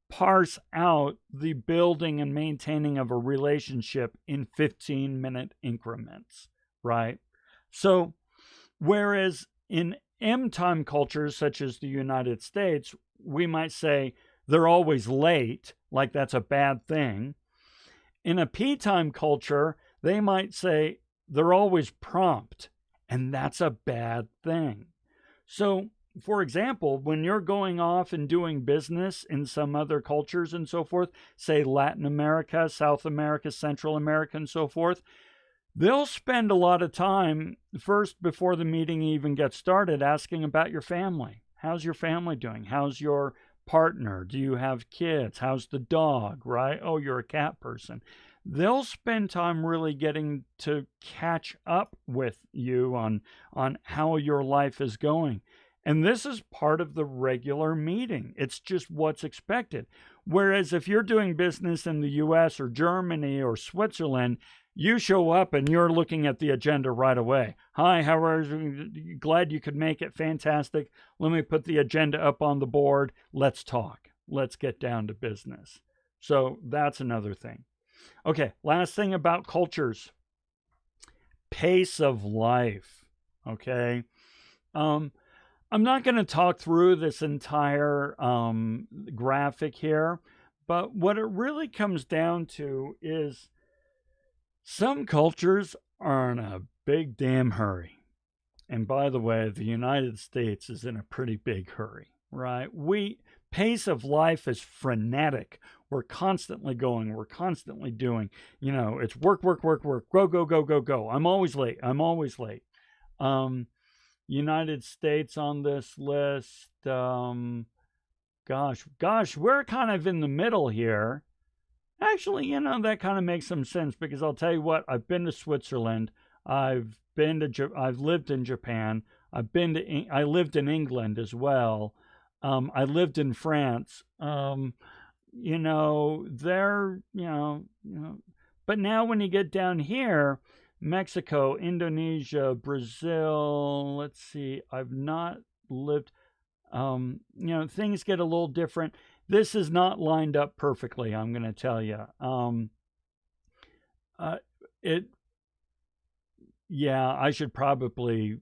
parse out the building and maintaining of a relationship in 15-minute increments, right? So, whereas in M-time cultures such as the United States, we might say they're always late, like that's a bad thing. In a P-time culture, they might say they're always prompt, and that's a bad thing. So, for example, when you're going off and doing business in some other cultures and so forth, say Latin America, South America, Central America, and so forth, they'll spend a lot of time first before the meeting even gets started asking about your family. How's your family doing? How's your partner? Do you have kids? How's the dog, right? Oh, you're a cat person. They'll spend time really getting to catch up with you on how your life is going. And this is part of the regular meeting. It's just what's expected. Whereas if you're doing business in the US or Germany or Switzerland, you show up and you're looking at the agenda right away. Hi, how are you? Glad you could make it. Fantastic. Let me put the agenda up on the board. Let's talk. Let's get down to business. So that's another thing. Okay, last thing about cultures. Pace of life. Okay. Um, I'm not going to talk through this entire graphic here, but what it really comes down to is some cultures are in a big damn hurry. And by the way, the United States is in a pretty big hurry, right? Pace of life is frenetic. We're constantly going, we're constantly doing. It's work, work, work, work, go, go, go, go, go. I'm always late. I'm always late. United States on this list. Gosh, we're kind of in the middle here. Actually, that kind of makes some sense because I'll tell you what, I've been to Switzerland. I've lived in Japan. I lived in England as well. I lived in France. But now when you get down here, Mexico, Indonesia, Brazil, let's see, I've not lived, things get a little different. This is not lined up perfectly, I'm going to tell you. It Yeah, I should probably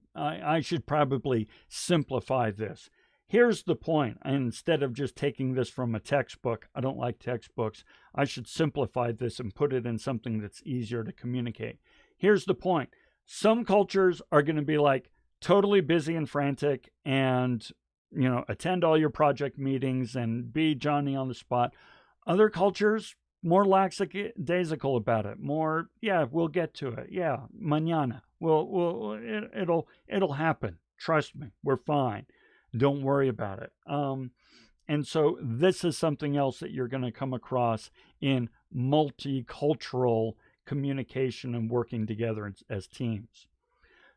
simplify this. Here's the point. Instead of just taking this from a textbook, I don't like textbooks. I should simplify this and put it in something that's easier to communicate. Here's the point. Some cultures are going to be like totally busy and frantic and, attend all your project meetings and be Johnny on the spot. Other cultures, more lackadaisical about it. More, yeah, we'll get to it. Yeah, mañana. It'll happen. Trust me, we're fine. Don't worry about it. And so this is something else that you're going to come across in multicultural communication and working together as teams.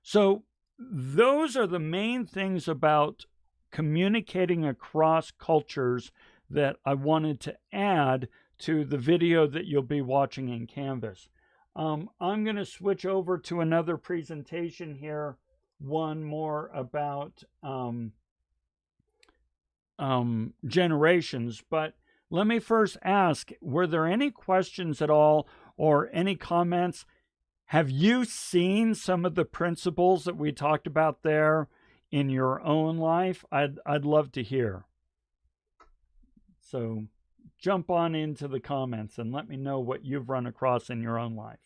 So those are the main things about communicating across cultures that I wanted to add to the video that you'll be watching in Canvas. I'm going to switch over to another presentation here, one more about generations. But let me first ask, were there any questions at all or any comments? Have you seen some of the principles that we talked about there in your own life? I'd love to hear. So jump on into the comments and let me know what you've run across in your own life.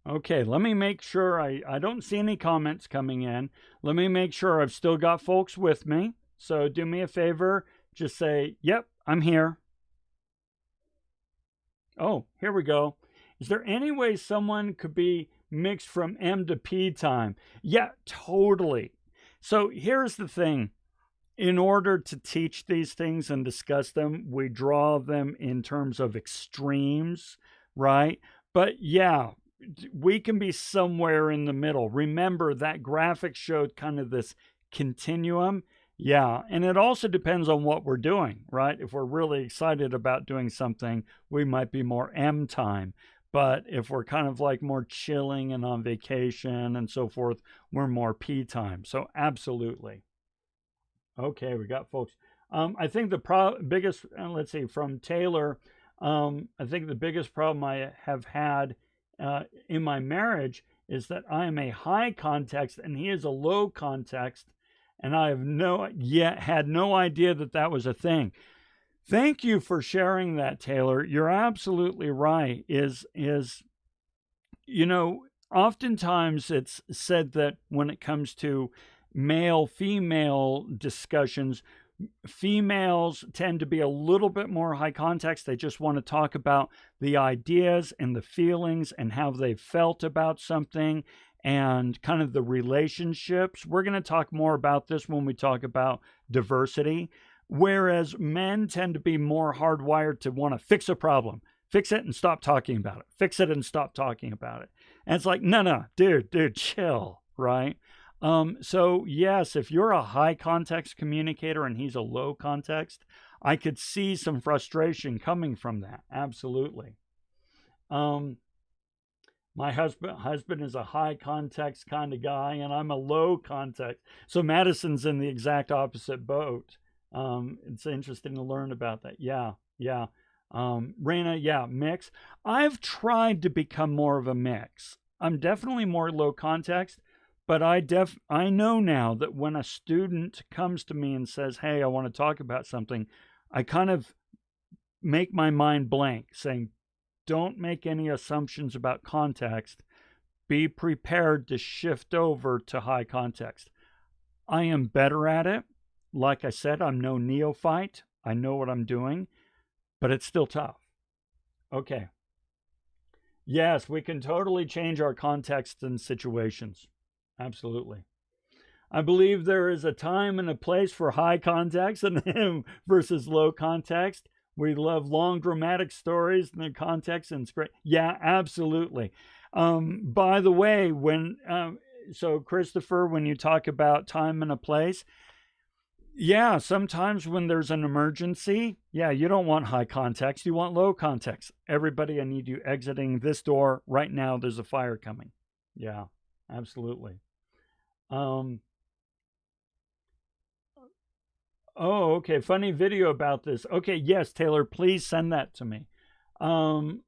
Okay, let me make sure I don't see any comments coming in. Let me make sure I've still got folks with me. So do me a favor, just say, yep, I'm here. Oh, here we go. Is there any way someone could be mixed from M to P time? Yeah, totally. So here's the thing. In order to teach these things and discuss them, we draw them in terms of extremes, right? But yeah, we can be somewhere in the middle. Remember that graphic showed kind of this continuum. Yeah, and it also depends on what we're doing, right? If we're really excited about doing something, we might be more M time. But if we're kind of like more chilling and on vacation and so forth, we're more P time. So absolutely. Okay, we got folks. I think the biggest, let's see, from Taylor, I think the biggest problem I have had in my marriage is that I am a high context and he is a low context, and I have had no idea that that was a thing. Thank you for sharing that, Taylor. You're absolutely right. Oftentimes it's said that when it comes to male-female discussions, females tend to be a little bit more high context. They just want to talk about the ideas and the feelings and how they felt about something and kind of the relationships. We're going to talk more about this when we talk about diversity, whereas men tend to be more hardwired to want to fix a problem. Fix it and stop talking about it. Fix it and stop talking about it. And it's like, no, dude, chill, right? So yes, if you're a high context communicator and he's a low context, I could see some frustration coming from that. Absolutely. Um, my husband is a high context kind of guy, and I'm a low context. So Madison's in the exact opposite boat. It's interesting to learn about that. Yeah, yeah. Raina, yeah, mix. I've tried to become more of a mix. I'm definitely more low context, but I know now that when a student comes to me and says, "Hey, I want to talk about something," I kind of make my mind blank, saying, don't make any assumptions about context. Be prepared to shift over to high context. I am better at it. Like I said, I'm no neophyte. I know what I'm doing, but it's still tough. Okay. Yes, we can totally change our context and situations. Absolutely. I believe there is a time and a place for high context and versus low context. We love long dramatic stories and their context, and it's great. Yeah, absolutely. By the way, so Christopher, when you talk about time and a place, yeah, sometimes when there's an emergency, yeah, you don't want high context, you want low context. Everybody, I need you exiting this door right now. There's a fire coming. Yeah, absolutely. Um, Oh, okay. Funny video about this. Okay, yes, Taylor, please send that to me.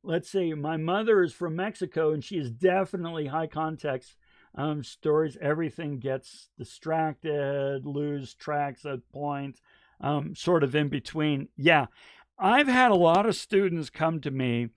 Let's see. My mother is from Mexico, and she is definitely high context stories. Everything gets distracted, lose tracks at point, sort of in between. Yeah, I've had a lot of students come to me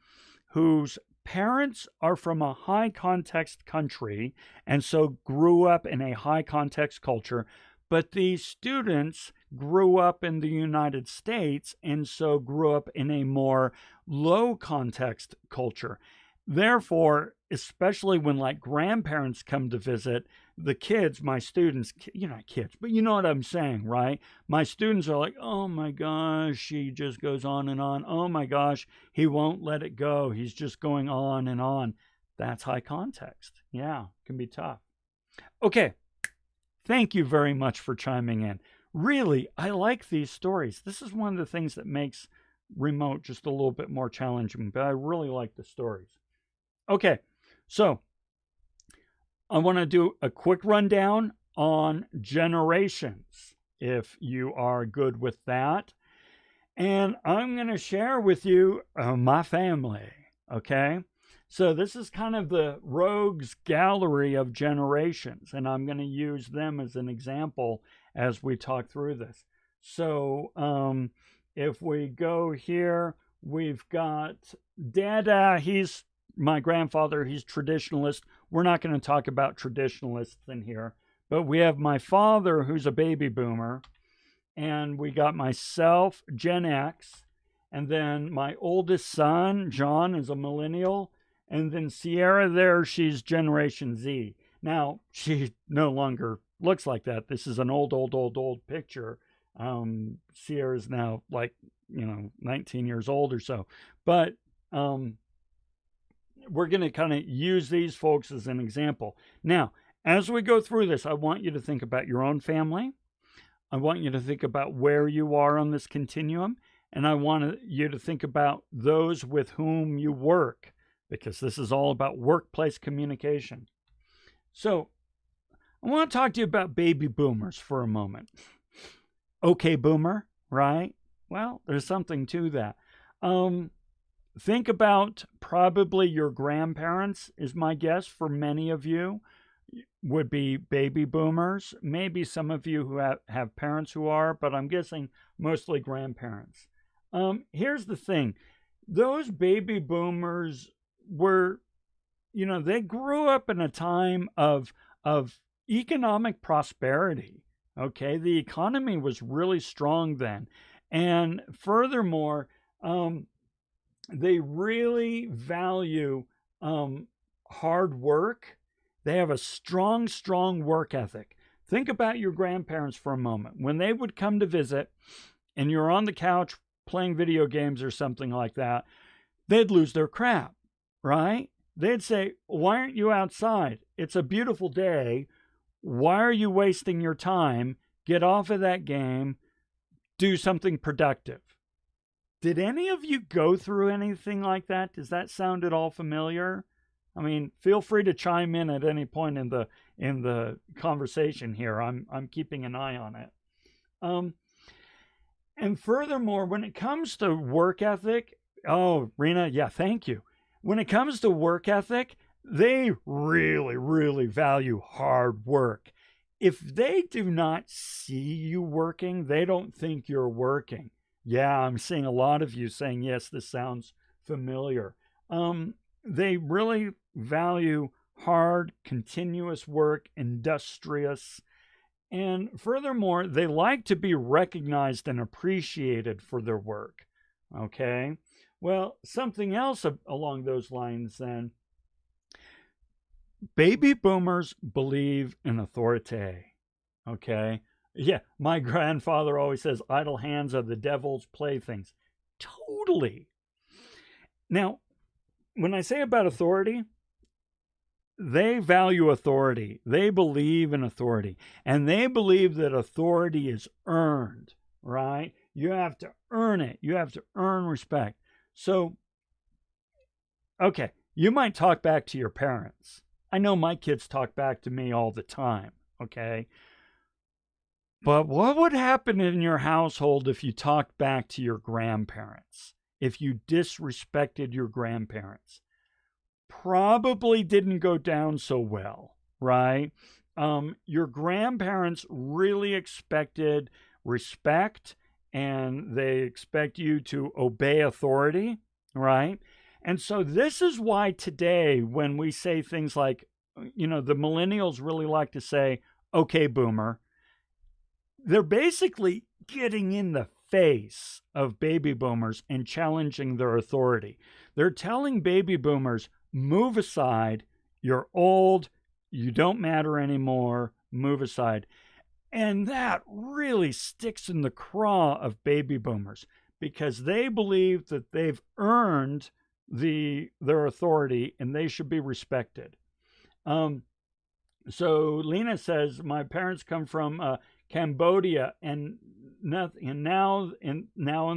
whose parents are from a high context country and so grew up in a high context culture, but these students grew up in the United States and so grew up in a more low context culture. Therefore, especially when like grandparents come to visit, the kids, my students, you're not kids, but you know what I'm saying, right? My students are like, oh my gosh, she just goes on and on. Oh my gosh, he won't let it go. He's just going on and on. That's high context. Yeah, it can be tough. Okay, thank you very much for chiming in. Really, I like these stories. This is one of the things that makes remote just a little bit more challenging, but I really like the stories. Okay, so I want to do a quick rundown on generations, if you are good with that. And I'm going to share with you my family, okay? So this is kind of the rogues gallery of generations, and I'm going to use them as an example as we talk through this. So if we go here, we've got Dada. He's my grandfather. He's traditionalist. We're not going to talk about traditionalists in here, but we have my father, who's a baby boomer, and we got myself, Gen X, and then my oldest son, John, is a millennial, and then Sierra there, she's Generation Z. Now, she no longer looks like that. This is an old picture. Sierra's now like, 19 years old or so. But we're going to kind of use these folks as an example. Now, as we go through this, I want you to think about your own family. I want you to think about where you are on this continuum. And I want you to think about those with whom you work, because this is all about workplace communication. So I want to talk to you about baby boomers for a moment. Okay, boomer, right? Well, there's something to that. Think about probably your grandparents, is my guess for many of you, would be baby boomers. Maybe some of you who have parents who are, but I'm guessing mostly grandparents. Here's the thing. Those baby boomers were, they grew up in a time of economic prosperity. Okay, the economy was really strong then. And furthermore, they really value hard work. They have a strong work ethic. Think about your grandparents for a moment. When they would come to visit and you're on the couch playing video games or something like that, they'd lose their crap, right? They'd say, why aren't you outside? It's a beautiful day. Why are you wasting your time? Get off of that game. Do something productive. Did any of you go through anything like that? Does that sound at all familiar? I mean, feel free to chime in at any point in the conversation here. I'm keeping an eye on it. And furthermore, when it comes to work ethic, oh, Rena, yeah, thank you. When it comes to work ethic, they really, really value hard work. If they do not see you working, they don't think you're working. Yeah, I'm seeing a lot of you saying, yes, this sounds familiar. They really value hard, continuous work, industrious. And furthermore, they like to be recognized and appreciated for their work. Okay? Well, something else along those lines then. Baby boomers believe in authority. Okay? Yeah, my grandfather always says idle hands are the devil's playthings. Totally. Now, when I say about authority, they value authority. They believe in authority. And they believe that authority is earned, right? You have to earn it. You have to earn respect. So, okay, you might talk back to your parents. I know my kids talk back to me all the time, okay? But what would happen in your household if you talked back to your grandparents? If you disrespected your grandparents? Probably didn't go down so well, right? Your grandparents really expected respect, and they expect you to obey authority, right? And so this is why today, when we say things like, the millennials really like to say, okay, boomer, they're basically getting in the face of baby boomers and challenging their authority. They're telling baby boomers, move aside, you're old, you don't matter anymore, move aside. And that really sticks in the craw of baby boomers because they believe that they've earned their authority and they should be respected. So Lena says, my parents come from Cambodia and now in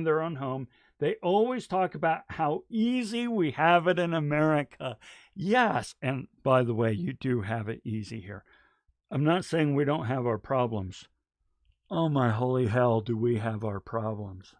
their own home, they always talk about how easy we have it in America. Yes, and by the way, you do have it easy here. I'm not saying we don't have our problems. Oh my holy hell, do we have our problems?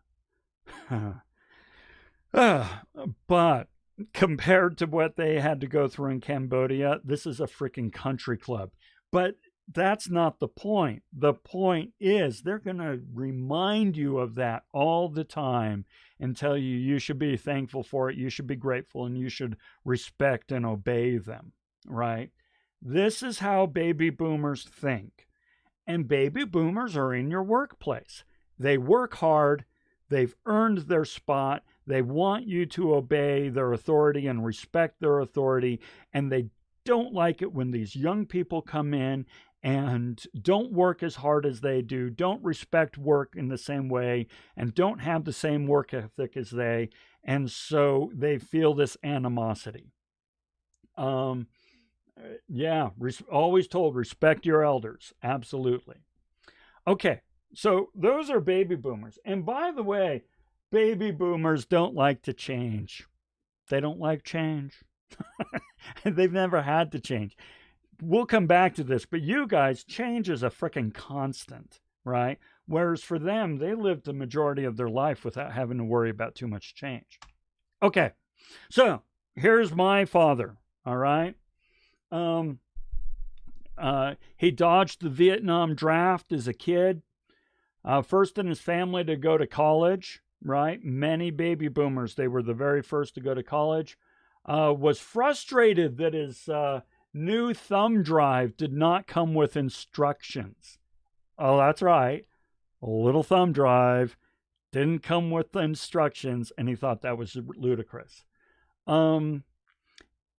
But compared to what they had to go through in Cambodia, this is a freaking country club. But that's not the point. The point is they're going to remind you of that all the time and tell you you should be thankful for it, you should be grateful, and you should respect and obey them, right? This is how baby boomers think. And baby boomers are in your workplace. They work hard. They've earned their spot. They want you to obey their authority and respect their authority. And they don't like it when these young people come in and don't work as hard as they do, don't respect work in the same way, and don't have the same work ethic as they. And so they feel this animosity. Always told, respect your elders. Absolutely. Okay, so those are baby boomers. And by the way, baby boomers don't like to change. They don't like change. They've never had to change. We'll come back to this, but you guys, change is a freaking constant, right? Whereas for them, they lived the majority of their life without having to worry about too much change. Okay, so here's my father, all right? He dodged the Vietnam draft as a kid, first in his family to go to college, right? Many baby boomers, they were the very first to go to college. Was frustrated that his new thumb drive did not come with instructions. Oh, that's right. A little thumb drive didn't come with the instructions, and he thought that was ludicrous.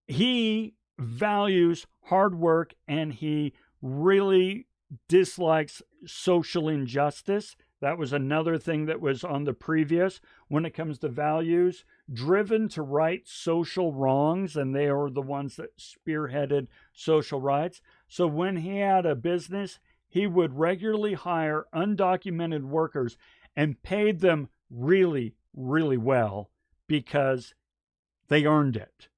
He values hard work, and he really dislikes social injustice. That was another thing that was on the previous. When it comes to values, driven to right social wrongs, and they are the ones that spearheaded social rights. So when he had a business, he would regularly hire undocumented workers and paid them really, really well because they earned it.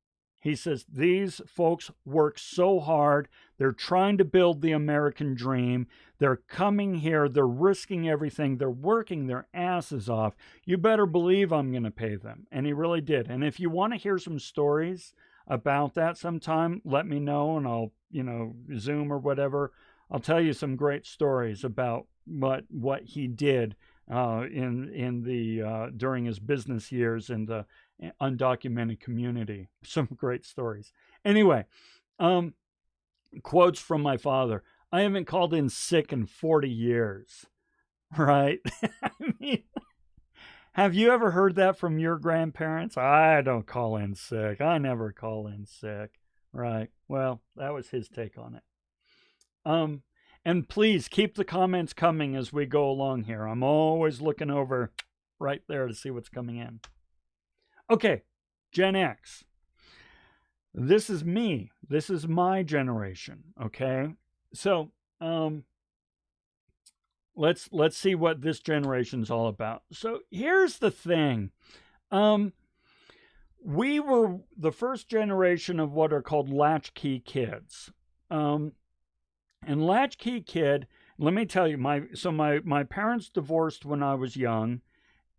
He says these folks work so hard. They're trying to build the American dream. They're coming here. They're risking everything. They're working their asses off. You better believe I'm going to pay them. And he really did. And if you want to hear some stories about that sometime, let me know and I'll, Zoom or whatever. I'll tell you some great stories about what he did in the during his business years in the undocumented community. Some great stories. Anyway, quotes from my father. I haven't called in sick in 40 years, right? I mean, have you ever heard that from your grandparents? I don't call in sick. I never call in sick, right? Well, that was his take on it. And please keep the comments coming as we go along here. I'm always looking over right there to see what's coming in. Okay, Gen X. This is me. This is my generation, okay? So, let's see what this generation's all about. So, here's the thing. We were the first generation of what are called latchkey kids. And latchkey kid, let me tell you, my parents divorced when I was young.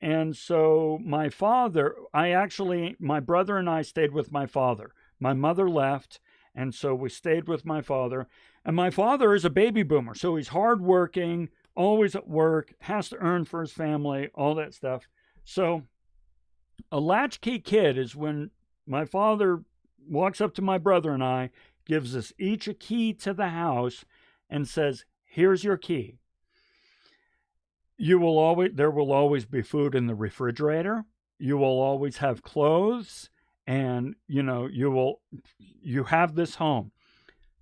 And so my father, my brother and I stayed with my father. My mother left, and so we stayed with my father. And my father is a baby boomer, so he's hardworking, always at work, has to earn for his family, all that stuff. So a latchkey kid is when my father walks up to my brother and I, gives us each a key to the house, and says, here's your key. There will always be food in the refrigerator. You will always have clothes, and you have this home.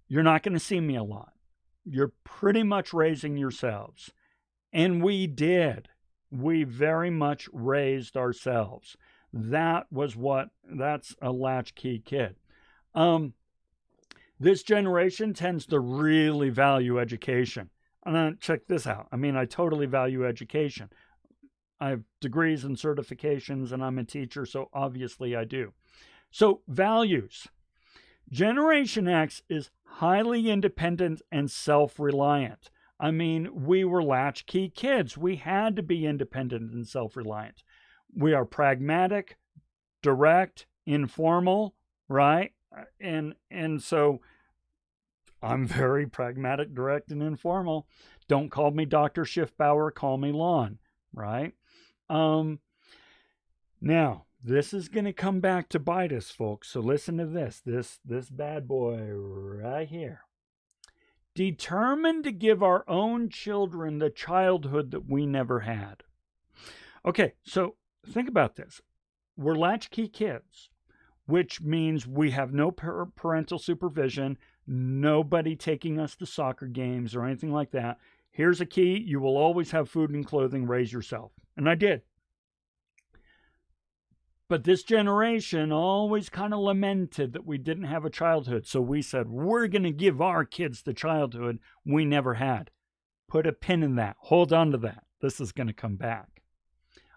You're not going to see me a lot. You're pretty much raising yourselves. And we did. We very much raised ourselves. That's a latchkey kid. This generation tends to really value education. And check this out. I mean, I totally value education. I have degrees and certifications, and I'm a teacher, so obviously I do. So, values. Generation X is highly independent and self-reliant. I mean, we were latchkey kids. We had to be independent and self-reliant. We are pragmatic, direct, informal, right? And so I'm very pragmatic, direct, and informal. Don't call me Dr. Schiffbauer, call me Lon, right? Now, this is going to come back to bite us, folks. So listen to this bad boy right here. Determined to give our own children the childhood that we never had. Okay, so think about this. We're latchkey kids, which means we have no parental supervision, nobody taking us to soccer games or anything like that. Here's a key. You will always have food and clothing. Raise yourself. And I did. But this generation always kind of lamented that we didn't have a childhood. So we said, we're going to give our kids the childhood we never had. Put a pin in that. Hold on to that. This is going to come back.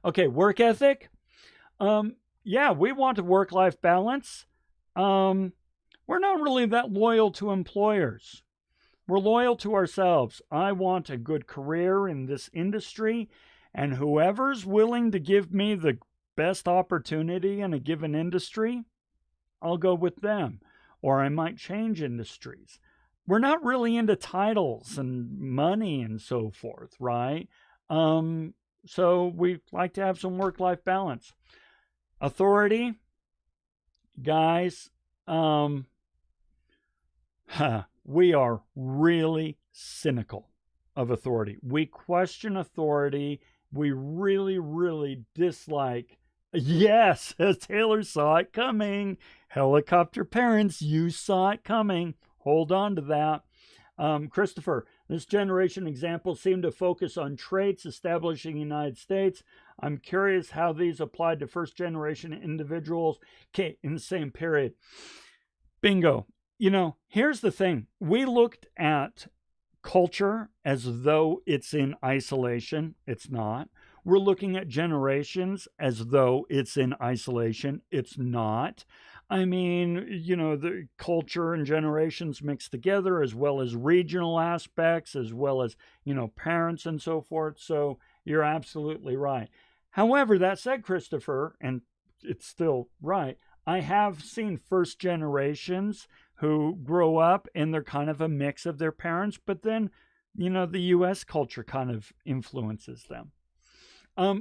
Okay, work ethic. Yeah, we want a work-life balance. We're not really that loyal to employers. We're loyal to ourselves. I want a good career in this industry, and whoever's willing to give me the best opportunity in a given industry, I'll go with them. Or I might change industries. We're not really into titles and money and so forth, right? So we like to have some work-life balance. Authority, guys, we are really cynical of authority. We question authority. We really, really dislike. Yes, Taylor saw it coming. Helicopter parents, you saw it coming. Hold on to that. Christopher, this generation examples seem to focus on traits establishing the United States. I'm curious how these applied to first generation individuals in the same period. Bingo. Here's the thing. We looked at culture as though it's in isolation. It's not. We're looking at generations as though it's in isolation. It's not. I mean, the culture and generations mixed together, as well as regional aspects, as well as, parents and so forth. So you're absolutely right. However, that said, Christopher, and it's still right, I have seen first generations who grow up and they're kind of a mix of their parents, but then, the U.S. culture kind of influences them.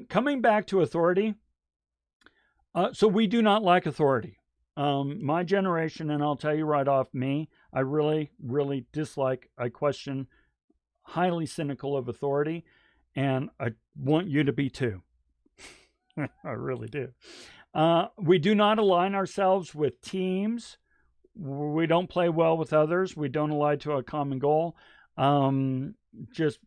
Coming back to authority, so we do not like authority. My generation, and I'll tell you right off, me, I really, really dislike, I question, highly cynical of authority, and I want you to be too. I really do. We do not align ourselves with teams. We don't play well with others. We don't align to a common goal. We're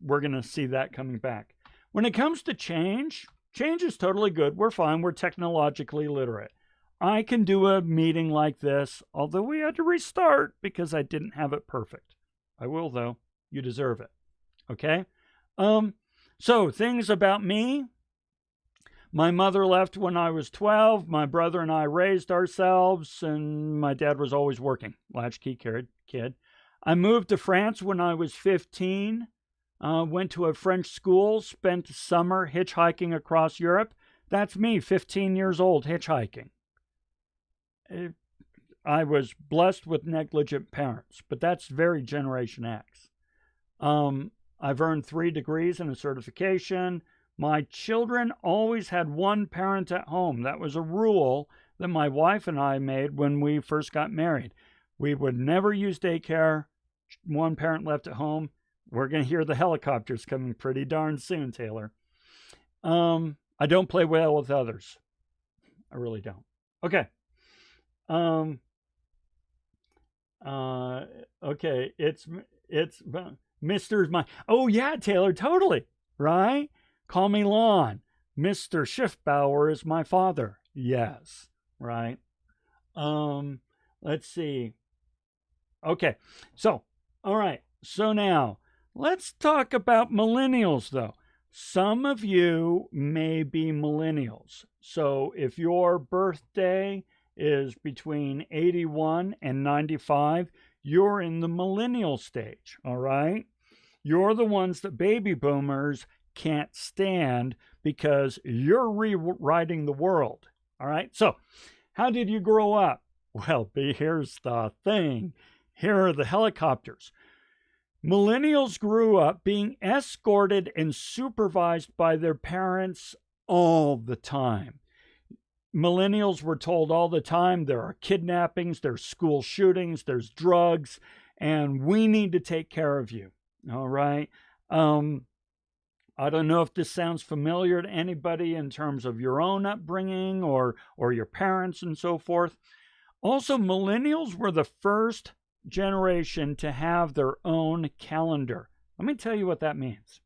going to see that coming back. When it comes to change is totally good. We're fine. We're technologically literate. I can do a meeting like this, although we had to restart because I didn't have it perfect. I will, though. You deserve it. Okay? So, things about me. My mother left when I was 12. My brother and I raised ourselves, and my dad was always working. Latchkey kid. I moved to France when I was 15. Went to a French school, spent summer hitchhiking across Europe. That's me, 15 years old, hitchhiking. I was blessed with negligent parents, but that's very Generation X. I've earned 3 degrees and a certification. My children always had one parent at home. That was a rule that my wife and I made when we first got married. We would never use daycare. One parent left at home. We're going to hear the helicopters coming pretty darn soon, Taylor. I don't play well with others. I really don't. Okay. Okay. It's Mr.'s my. Oh yeah, Taylor, totally. Right? Call me Lon. Mr. Schiffbauer is my father. Yes. Right. Let's see. Okay. So, all right. So now, let's talk about millennials, though. Some of you may be millennials. So if your birthday is between 81 and 95, you're in the millennial stage, all right? You're the ones that baby boomers can't stand because you're rewriting the world, all right? So how did you grow up? Well, here's the thing. Here are the helicopters. Millennials grew up being escorted and supervised by their parents all the time. Millennials were told all the time there are kidnappings, there's school shootings, there's drugs, and we need to take care of you. All right. I don't know if this sounds familiar to anybody in terms of your own upbringing or your parents and so forth. Also, millennials were the first generation to have their own calendar. Let me tell you what that means.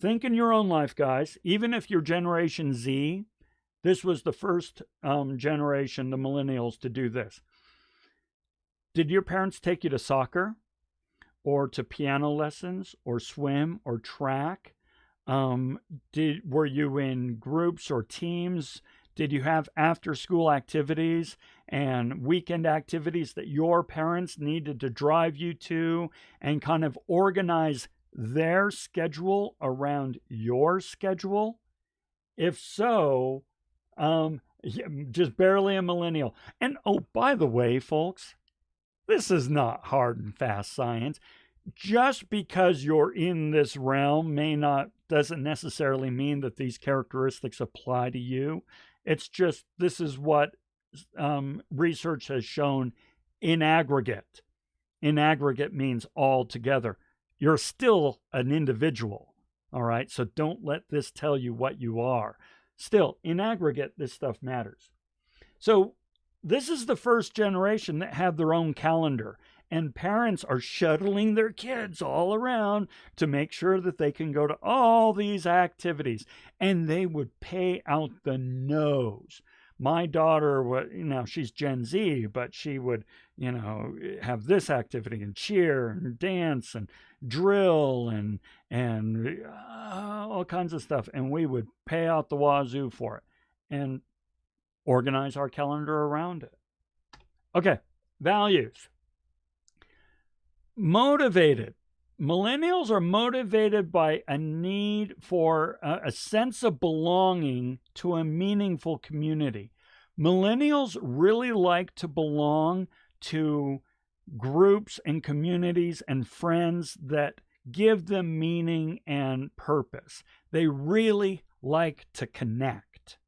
Think in your own life, guys. Even if you're Generation Z, this was the first generation, the millennials, to do this. Did your parents take you to soccer or to piano lessons or swim or track? Were you in groups or teams? Did you have after-school activities and weekend activities that your parents needed to drive you to and kind of organize their schedule around your schedule? If so, just barely a millennial. And oh, by the way, folks, this is not hard and fast science. Just because you're in this realm doesn't necessarily mean that these characteristics apply to you. It's just, this is what research has shown in aggregate. In aggregate means all together. You're still an individual, all right? So don't let this tell you what you are. Still, in aggregate, this stuff matters. So this is the first generation that have their own calendar, and parents are shuttling their kids all around to make sure that they can go to all these activities, and they would pay out the nose. my daughter would, she's Gen Z, but she would, have this activity and cheer and dance and drill and all kinds of stuff. And we would pay out the wazoo for it and organize our calendar around it. Okay, values. Motivated. Millennials are motivated by a need for a sense of belonging to a meaningful community. Millennials really like to belong to groups and communities and friends that give them meaning and purpose. They really like to connect.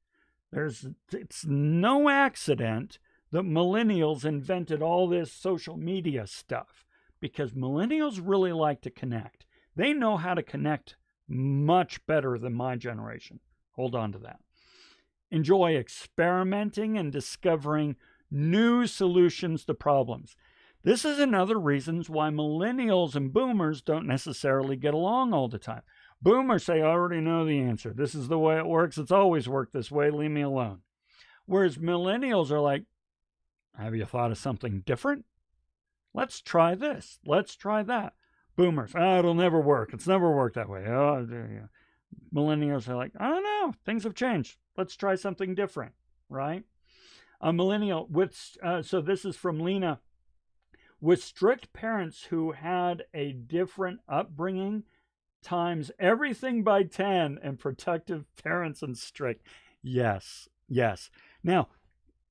It's no accident that millennials invented all this social media stuff, because millennials really like to connect. They know how to connect much better than my generation. Hold on to that. Enjoy experimenting and discovering new solutions to problems. This is another reason why millennials and boomers don't necessarily get along all the time. Boomers say, I already know the answer. This is the way it works. It's always worked this way. Leave me alone. Whereas millennials are like, have you thought of something different? Let's try this. Let's try that. Boomers, it'll never work. It's never worked that way. Millennials are like, I don't know. Things have changed. Let's try something different, right? A millennial so this is from Lena. With strict parents who had a different upbringing, times everything by 10, and protective parents and strict. Yes. Now,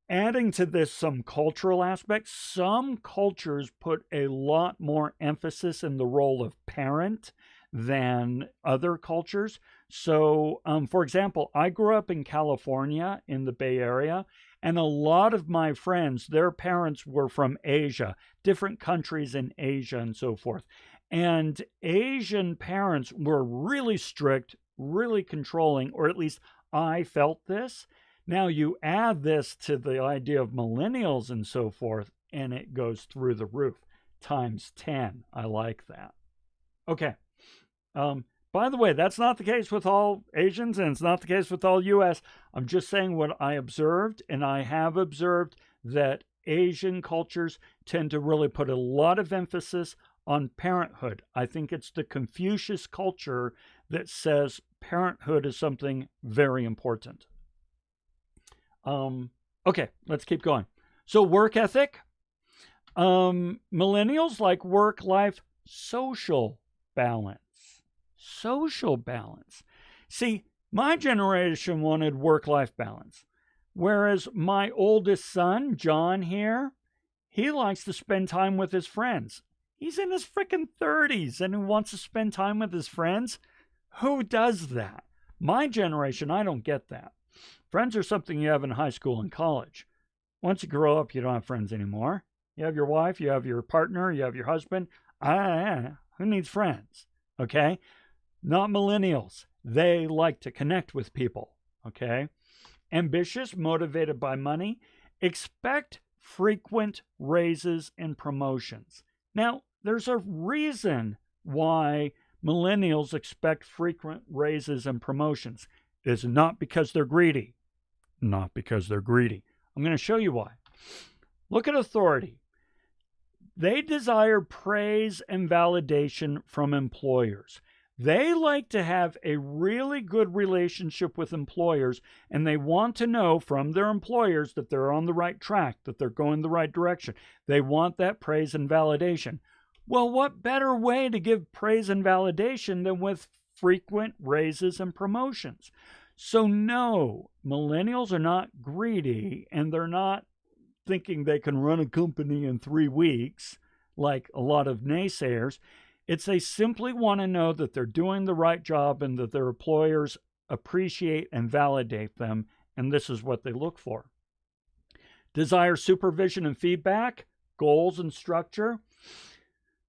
adding to this some cultural aspects, some cultures put a lot more emphasis in the role of parent than other cultures. So, for example, I grew up in California in the Bay Area, and a lot of my friends, their parents were from Asia, different countries in Asia and so forth. And Asian parents were really strict, really controlling, or at least I felt this. Now you add this to the idea of millennials and so forth, and it goes through the roof, times 10. I like that. Okay. By the way, that's not the case with all Asians, and it's not the case with all U.S. I'm just saying what I observed, and I have observed that Asian cultures tend to really put a lot of emphasis on parenthood. I think it's the Confucius culture that says parenthood is something very important. Okay, let's keep going. So work ethic. Millennials like work-life social balance. Social balance. See, my generation wanted work-life balance, whereas my oldest son, John here, he likes to spend time with his friends. He's in his freaking 30s and he wants to spend time with his friends. Who does that? My generation, I don't get that. Friends are something you have in high school and college. Once you grow up, you don't have friends anymore. You have your wife, you have your partner, you have your husband. Who needs friends? Okay? Not millennials. They like to connect with people. Okay? Ambitious, motivated by money. Expect frequent raises and promotions. Now, there's a reason why millennials expect frequent raises and promotions. It's not because they're greedy. Not because they're greedy. I'm going to show you why. Look at authority. They desire praise and validation from employers. They like to have a really good relationship with employers, and they want to know from their employers that they're on the right track, that they're going the right direction. They want that praise and validation. Well, what better way to give praise and validation than with frequent raises and promotions? So no, millennials are not greedy, and they're not thinking they can run a company in 3 weeks like a lot of naysayers. It's they simply want to know that they're doing the right job and that their employers appreciate and validate them, and this is what they look for. Desire supervision and feedback, goals and structure.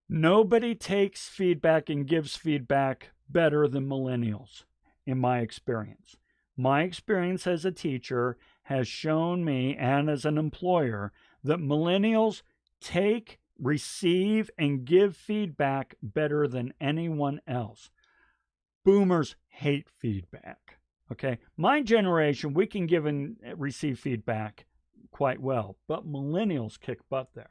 Nobody takes feedback and gives feedback better than millennials, in my experience. My experience as a teacher has shown me, and as an employer, that millennials take, receive, and give feedback better than anyone else. Boomers hate feedback. Okay. My generation, we can give and receive feedback quite well, but millennials kick butt there.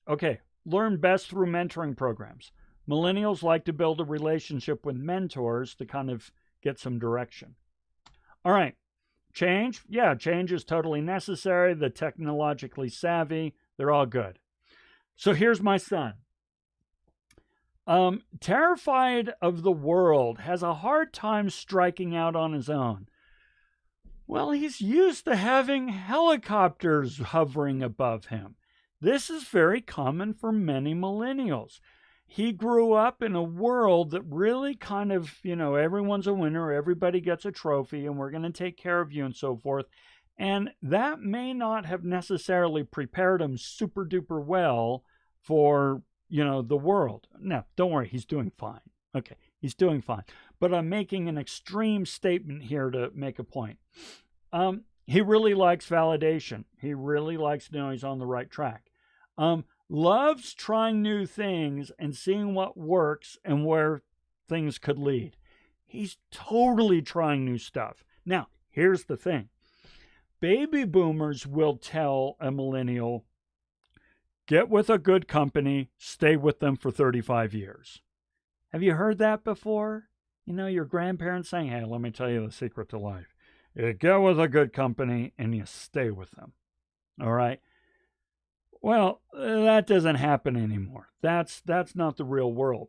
Okay. Learn best through mentoring programs. Millennials like to build a relationship with mentors to kind of get some direction. All right. Change? Yeah, change is totally necessary. The technologically savvy, they're all good. So here's my son. Terrified of the world, has a hard time striking out on his own. Well, he's used to having helicopters hovering above him. This is very common for many millennials. He grew up in a world that really kind of, everyone's a winner, everybody gets a trophy, and we're going to take care of you and so forth. And that may not have necessarily prepared him super duper well for, the world. Now, don't worry, he's doing fine. Okay, he's doing fine. But I'm making an extreme statement here to make a point. He really likes validation. He really likes to know he's on the right track. Loves trying new things and seeing what works and where things could lead. He's totally trying new stuff. Now, here's the thing. Baby boomers will tell a millennial, get with a good company, stay with them for 35 years. Have you heard that before? Your grandparents saying, hey, let me tell you the secret to life. You get with a good company and you stay with them. All right? Well, that doesn't happen anymore. That's not the real world.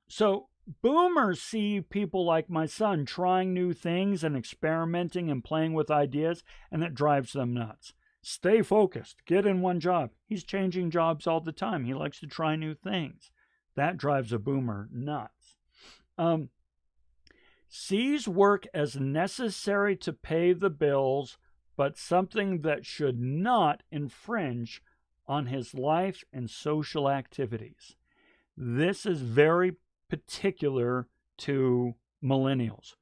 So boomers see people like my son trying new things and experimenting and playing with ideas, and it drives them nuts. Stay focused. Get in one job. He's changing jobs all the time. He likes to try new things. That drives a boomer nuts. Sees work as necessary to pay the bills, but something that should not infringe on his life and social activities. This is very particular to millennials.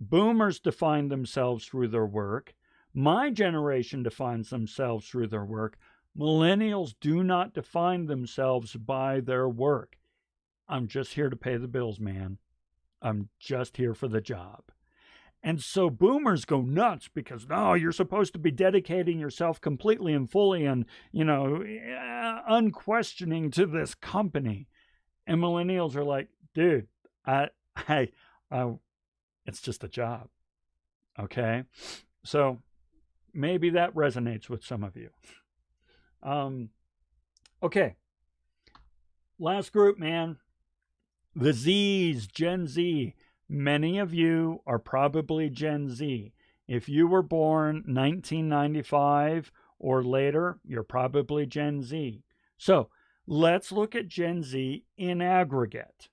Boomers define themselves through their work. My generation defines themselves through their work. Millennials do not define themselves by their work. I'm just here to pay the bills, man. I'm just here for the job. And so boomers go nuts because, no, you're supposed to be dedicating yourself completely and fully and, unquestioning to this company. And millennials are like, dude, it's just a job. Okay? So maybe that resonates with some of you. Okay. Last group, man. The Z's, Gen Z. Many of you are probably Gen Z. If you were born 1995 or later, you're probably Gen Z. So let's look at Gen Z in aggregate.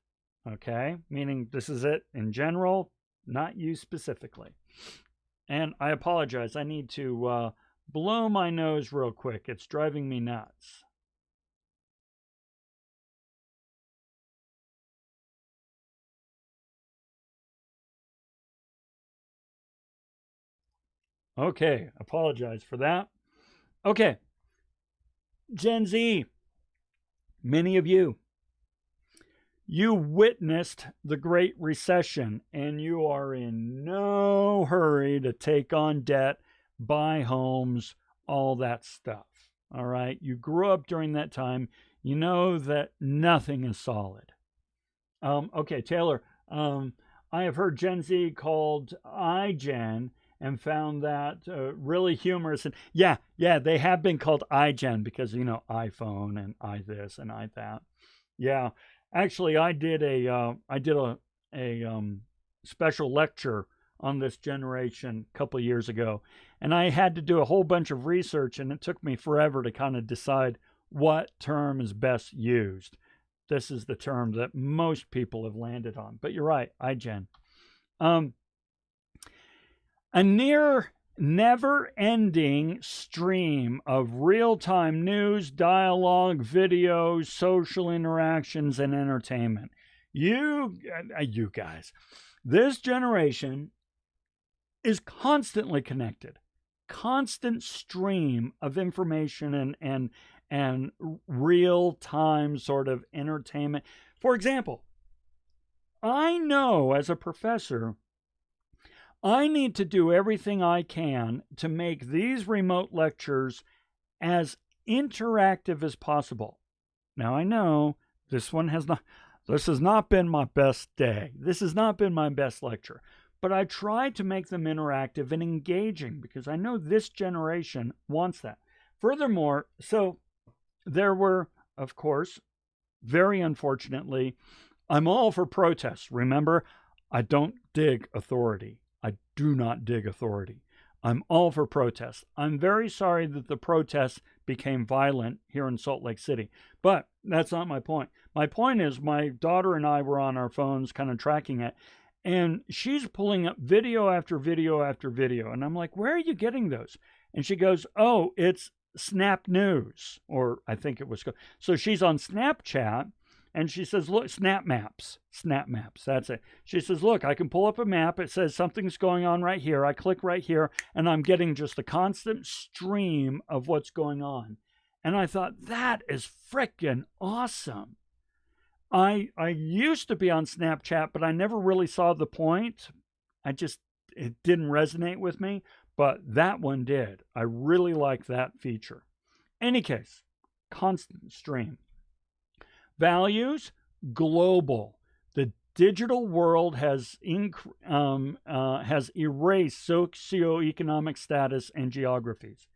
Okay? Meaning this is it in general, not you specifically. And I apologize. I need to blow my nose real quick. It's driving me nuts. Okay, apologize for that. Okay, Gen Z, many of you witnessed the Great Recession and you are in no hurry to take on debt, buy homes, all that stuff. All right, you grew up during that time. You know that nothing is solid. Okay, Taylor, I have heard Gen Z called iGen and found that really humorous. And yeah, they have been called iGen because, iPhone and I this and I that. Yeah, actually, I did a special lecture on this generation a couple of years ago, and I had to do a whole bunch of research, and it took me forever to kind of decide what term is best used. This is the term that most people have landed on. But you're right, iGen. A near never-ending stream of real-time news, dialogue, videos, social interactions, and entertainment. You guys, this generation is constantly connected. Constant stream of information and real-time sort of entertainment. For example, I know as a professor, I need to do everything I can to make these remote lectures as interactive as possible. Now I know this has not been my best day. This has not been my best lecture. But I try to make them interactive and engaging because I know this generation wants that. Furthermore, so there were, of course, very unfortunately, I'm all for protests. Remember, I don't dig authority. I do not dig authority. I'm all for protests. I'm very sorry that the protests became violent here in Salt Lake City, but that's not my point. My point is my daughter and I were on our phones kind of tracking it, and she's pulling up video after video after video. And I'm like, where are you getting those? And she goes, oh, it's Snap News, or I think it was. So she's on Snapchat, and she says, look, Snap Maps, that's it. She says, look, I can pull up a map. It says something's going on right here. I click right here, and I'm getting just a constant stream of what's going on. And I thought, that is frickin' awesome. I used to be on Snapchat, but I never really saw the point. It didn't resonate with me, but that one did. I really like that feature. Any case, constant stream. Values, global. The digital world has erased socioeconomic status and geographies.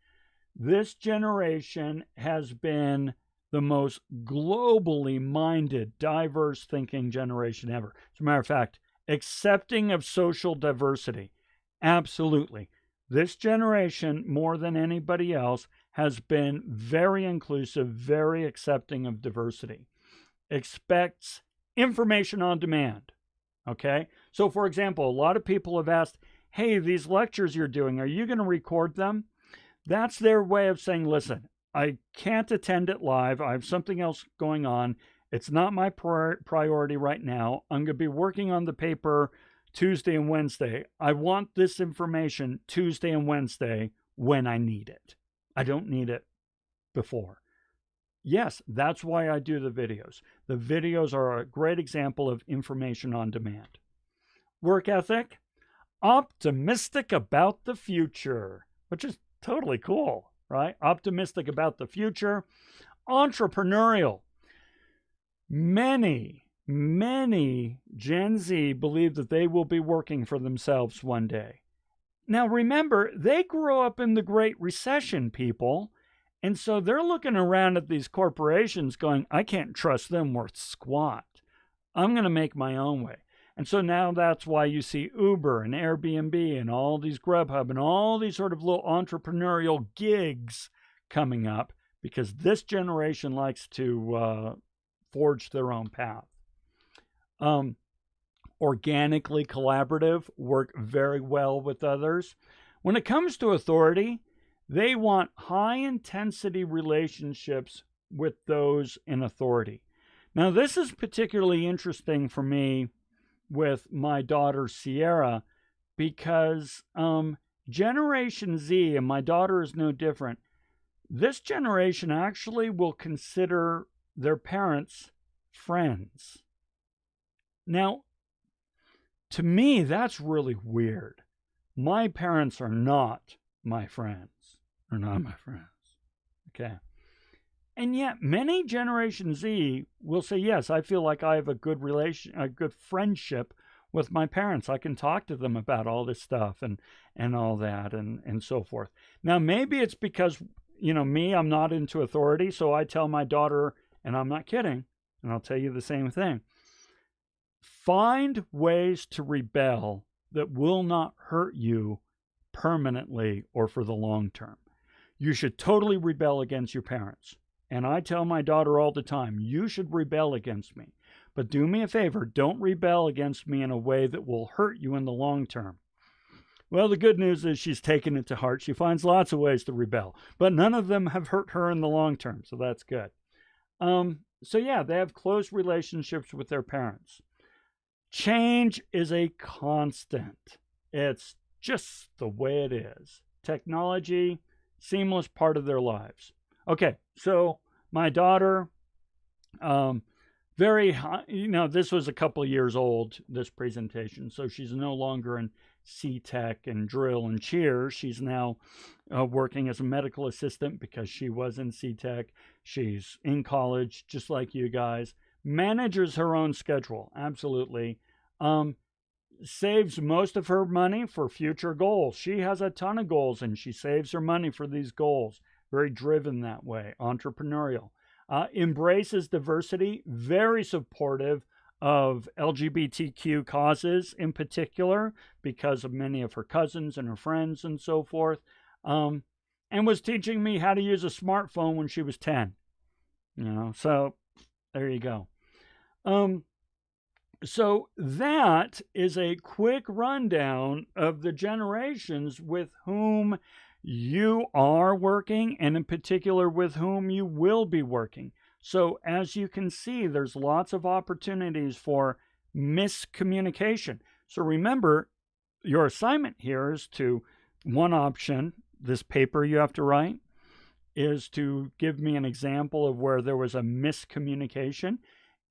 This generation has been the most globally minded, diverse thinking generation ever. As a matter of fact, accepting of social diversity. Absolutely. This generation, more than anybody else, has been very inclusive, very accepting of diversity. Expects information on demand. Okay? So, for example, a lot of people have asked, hey, these lectures you're doing, are you going to record them? That's their way of saying, listen, I can't attend it live. I have something else going on. It's not my priority right now. I'm going to be working on the paper Tuesday and Wednesday. I want this information Tuesday and Wednesday when I need it. I don't need it before. Yes, that's why I do the videos. The videos are a great example of information on demand. Work ethic, optimistic about the future, which is totally cool, right? Optimistic about the future. Entrepreneurial. Many Gen Z believe that they will be working for themselves one day. Now remember, they grew up in the Great Recession, people. And so they're looking around at these corporations going, I can't trust them worth squat. I'm going to make my own way. And so now that's why you see Uber and Airbnb and all these Grubhub and all these sort of little entrepreneurial gigs coming up, because this generation likes to forge their own path. Organically collaborative, work very well with others. When it comes to authority, they want high-intensity relationships with those in authority. Now, this is particularly interesting for me with my daughter, Sierra, because Generation Z, and my daughter is no different, this generation actually will consider their parents friends. Now, to me, that's really weird. My parents are not my friends. They're not my friends. Okay. And yet, many Generation Z will say, yes, I feel like I have a good friendship with my parents. I can talk to them about all this stuff and all that and so forth. Now, maybe it's because, me, I'm not into authority, so I tell my daughter, and I'm not kidding, and I'll tell you the same thing. Find ways to rebel that will not hurt you permanently or for the long term. You should totally rebel against your parents. And I tell my daughter all the time, you should rebel against me. But do me a favor, don't rebel against me in a way that will hurt you in the long term. Well, the good news is she's taken it to heart. She finds lots of ways to rebel, but none of them have hurt her in the long term, so that's good. So yeah, they have close relationships with their parents. Change is a constant. It's just the way it is. Technology, seamless part of their lives. Okay, so my daughter, very high, this was a couple of years old, this presentation, so she's no longer in C-Tech and drill and cheer. She's now working as a medical assistant because she was in C-Tech. She's in college, just like you guys. Manages her own schedule, absolutely. Saves most of her money for future goals. She has a ton of goals and she saves her money for these goals. Very driven that way, entrepreneurial. Embraces diversity, very supportive of LGBTQ causes in particular because of many of her cousins and her friends and so forth. And was teaching me how to use a smartphone when she was 10. So there you go. So that is a quick rundown of the generations with whom you are working and in particular with whom you will be working. So as you can see, there's lots of opportunities for miscommunication. So remember, your assignment here is to, one option, this paper you have to write, is to give me an example of where there was a miscommunication.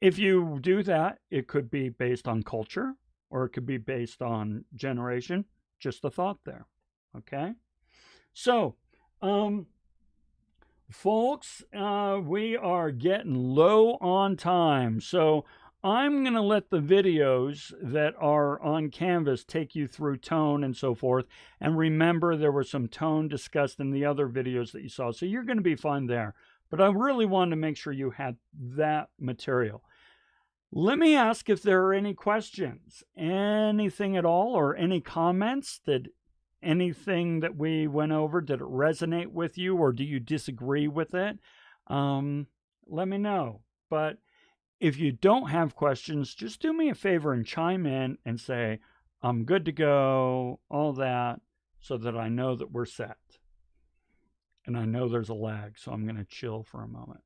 If you do that, it could be based on culture or it could be based on generation. Just a thought there. Okay. So, folks, we are getting low on time. So I'm going to let the videos that are on Canvas take you through tone and so forth. And remember, there was some tone discussed in the other videos that you saw. So you're going to be fine there. But I really wanted to make sure you had that material. Let me ask if there are any questions, anything at all, or any comments. Did anything that we went over, did it resonate with you, or do you disagree with it? Let me know. But if you don't have questions, just do me a favor and chime in and say, I'm good to go, all that, so that I know that we're set. And I know there's a lag, so I'm going to chill for a moment.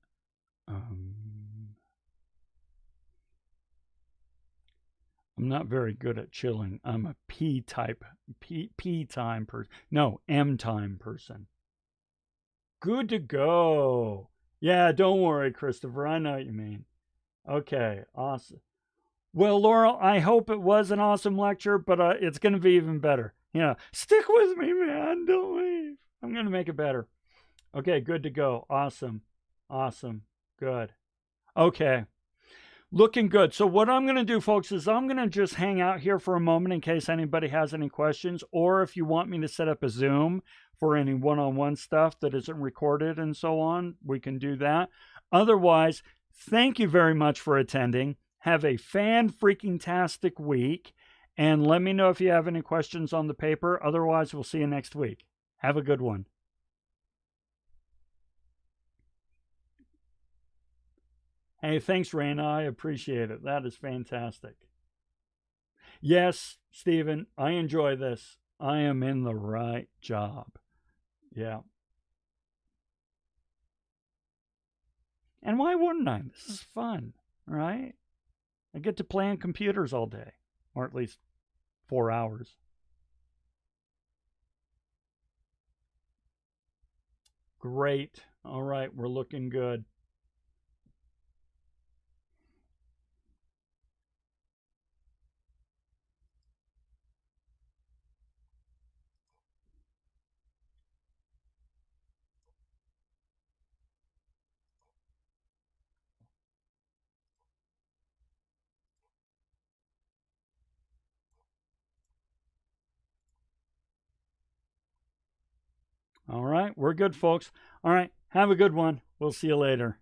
I'm not very good at chilling. I'm a P time person. No, M time person. Good to go. Yeah, don't worry, Christopher. I know what you mean. Okay, awesome. Well, Laurel, I hope it was an awesome lecture, but it's going to be even better. Yeah, stick with me, man. Don't leave. I'm going to make it better. Okay, good to go. Awesome. Awesome. Good. Okay. Looking good. So what I'm going to do, folks, is I'm going to just hang out here for a moment in case anybody has any questions, or if you want me to set up a Zoom for any one-on-one stuff that isn't recorded and so on, we can do that. Otherwise, thank you very much for attending. Have a fan-freaking-tastic week, and let me know if you have any questions on the paper. Otherwise, we'll see you next week. Have a good one. Hey, thanks, Raina. I appreciate it. That is fantastic. Yes, Stephen, I enjoy this. I am in the right job. Yeah. And why wouldn't I? This is fun, right? I get to play on computers all day, or at least 4 hours. Great. All right, we're looking good. All right, we're good, folks. All right, have a good one. We'll see you later.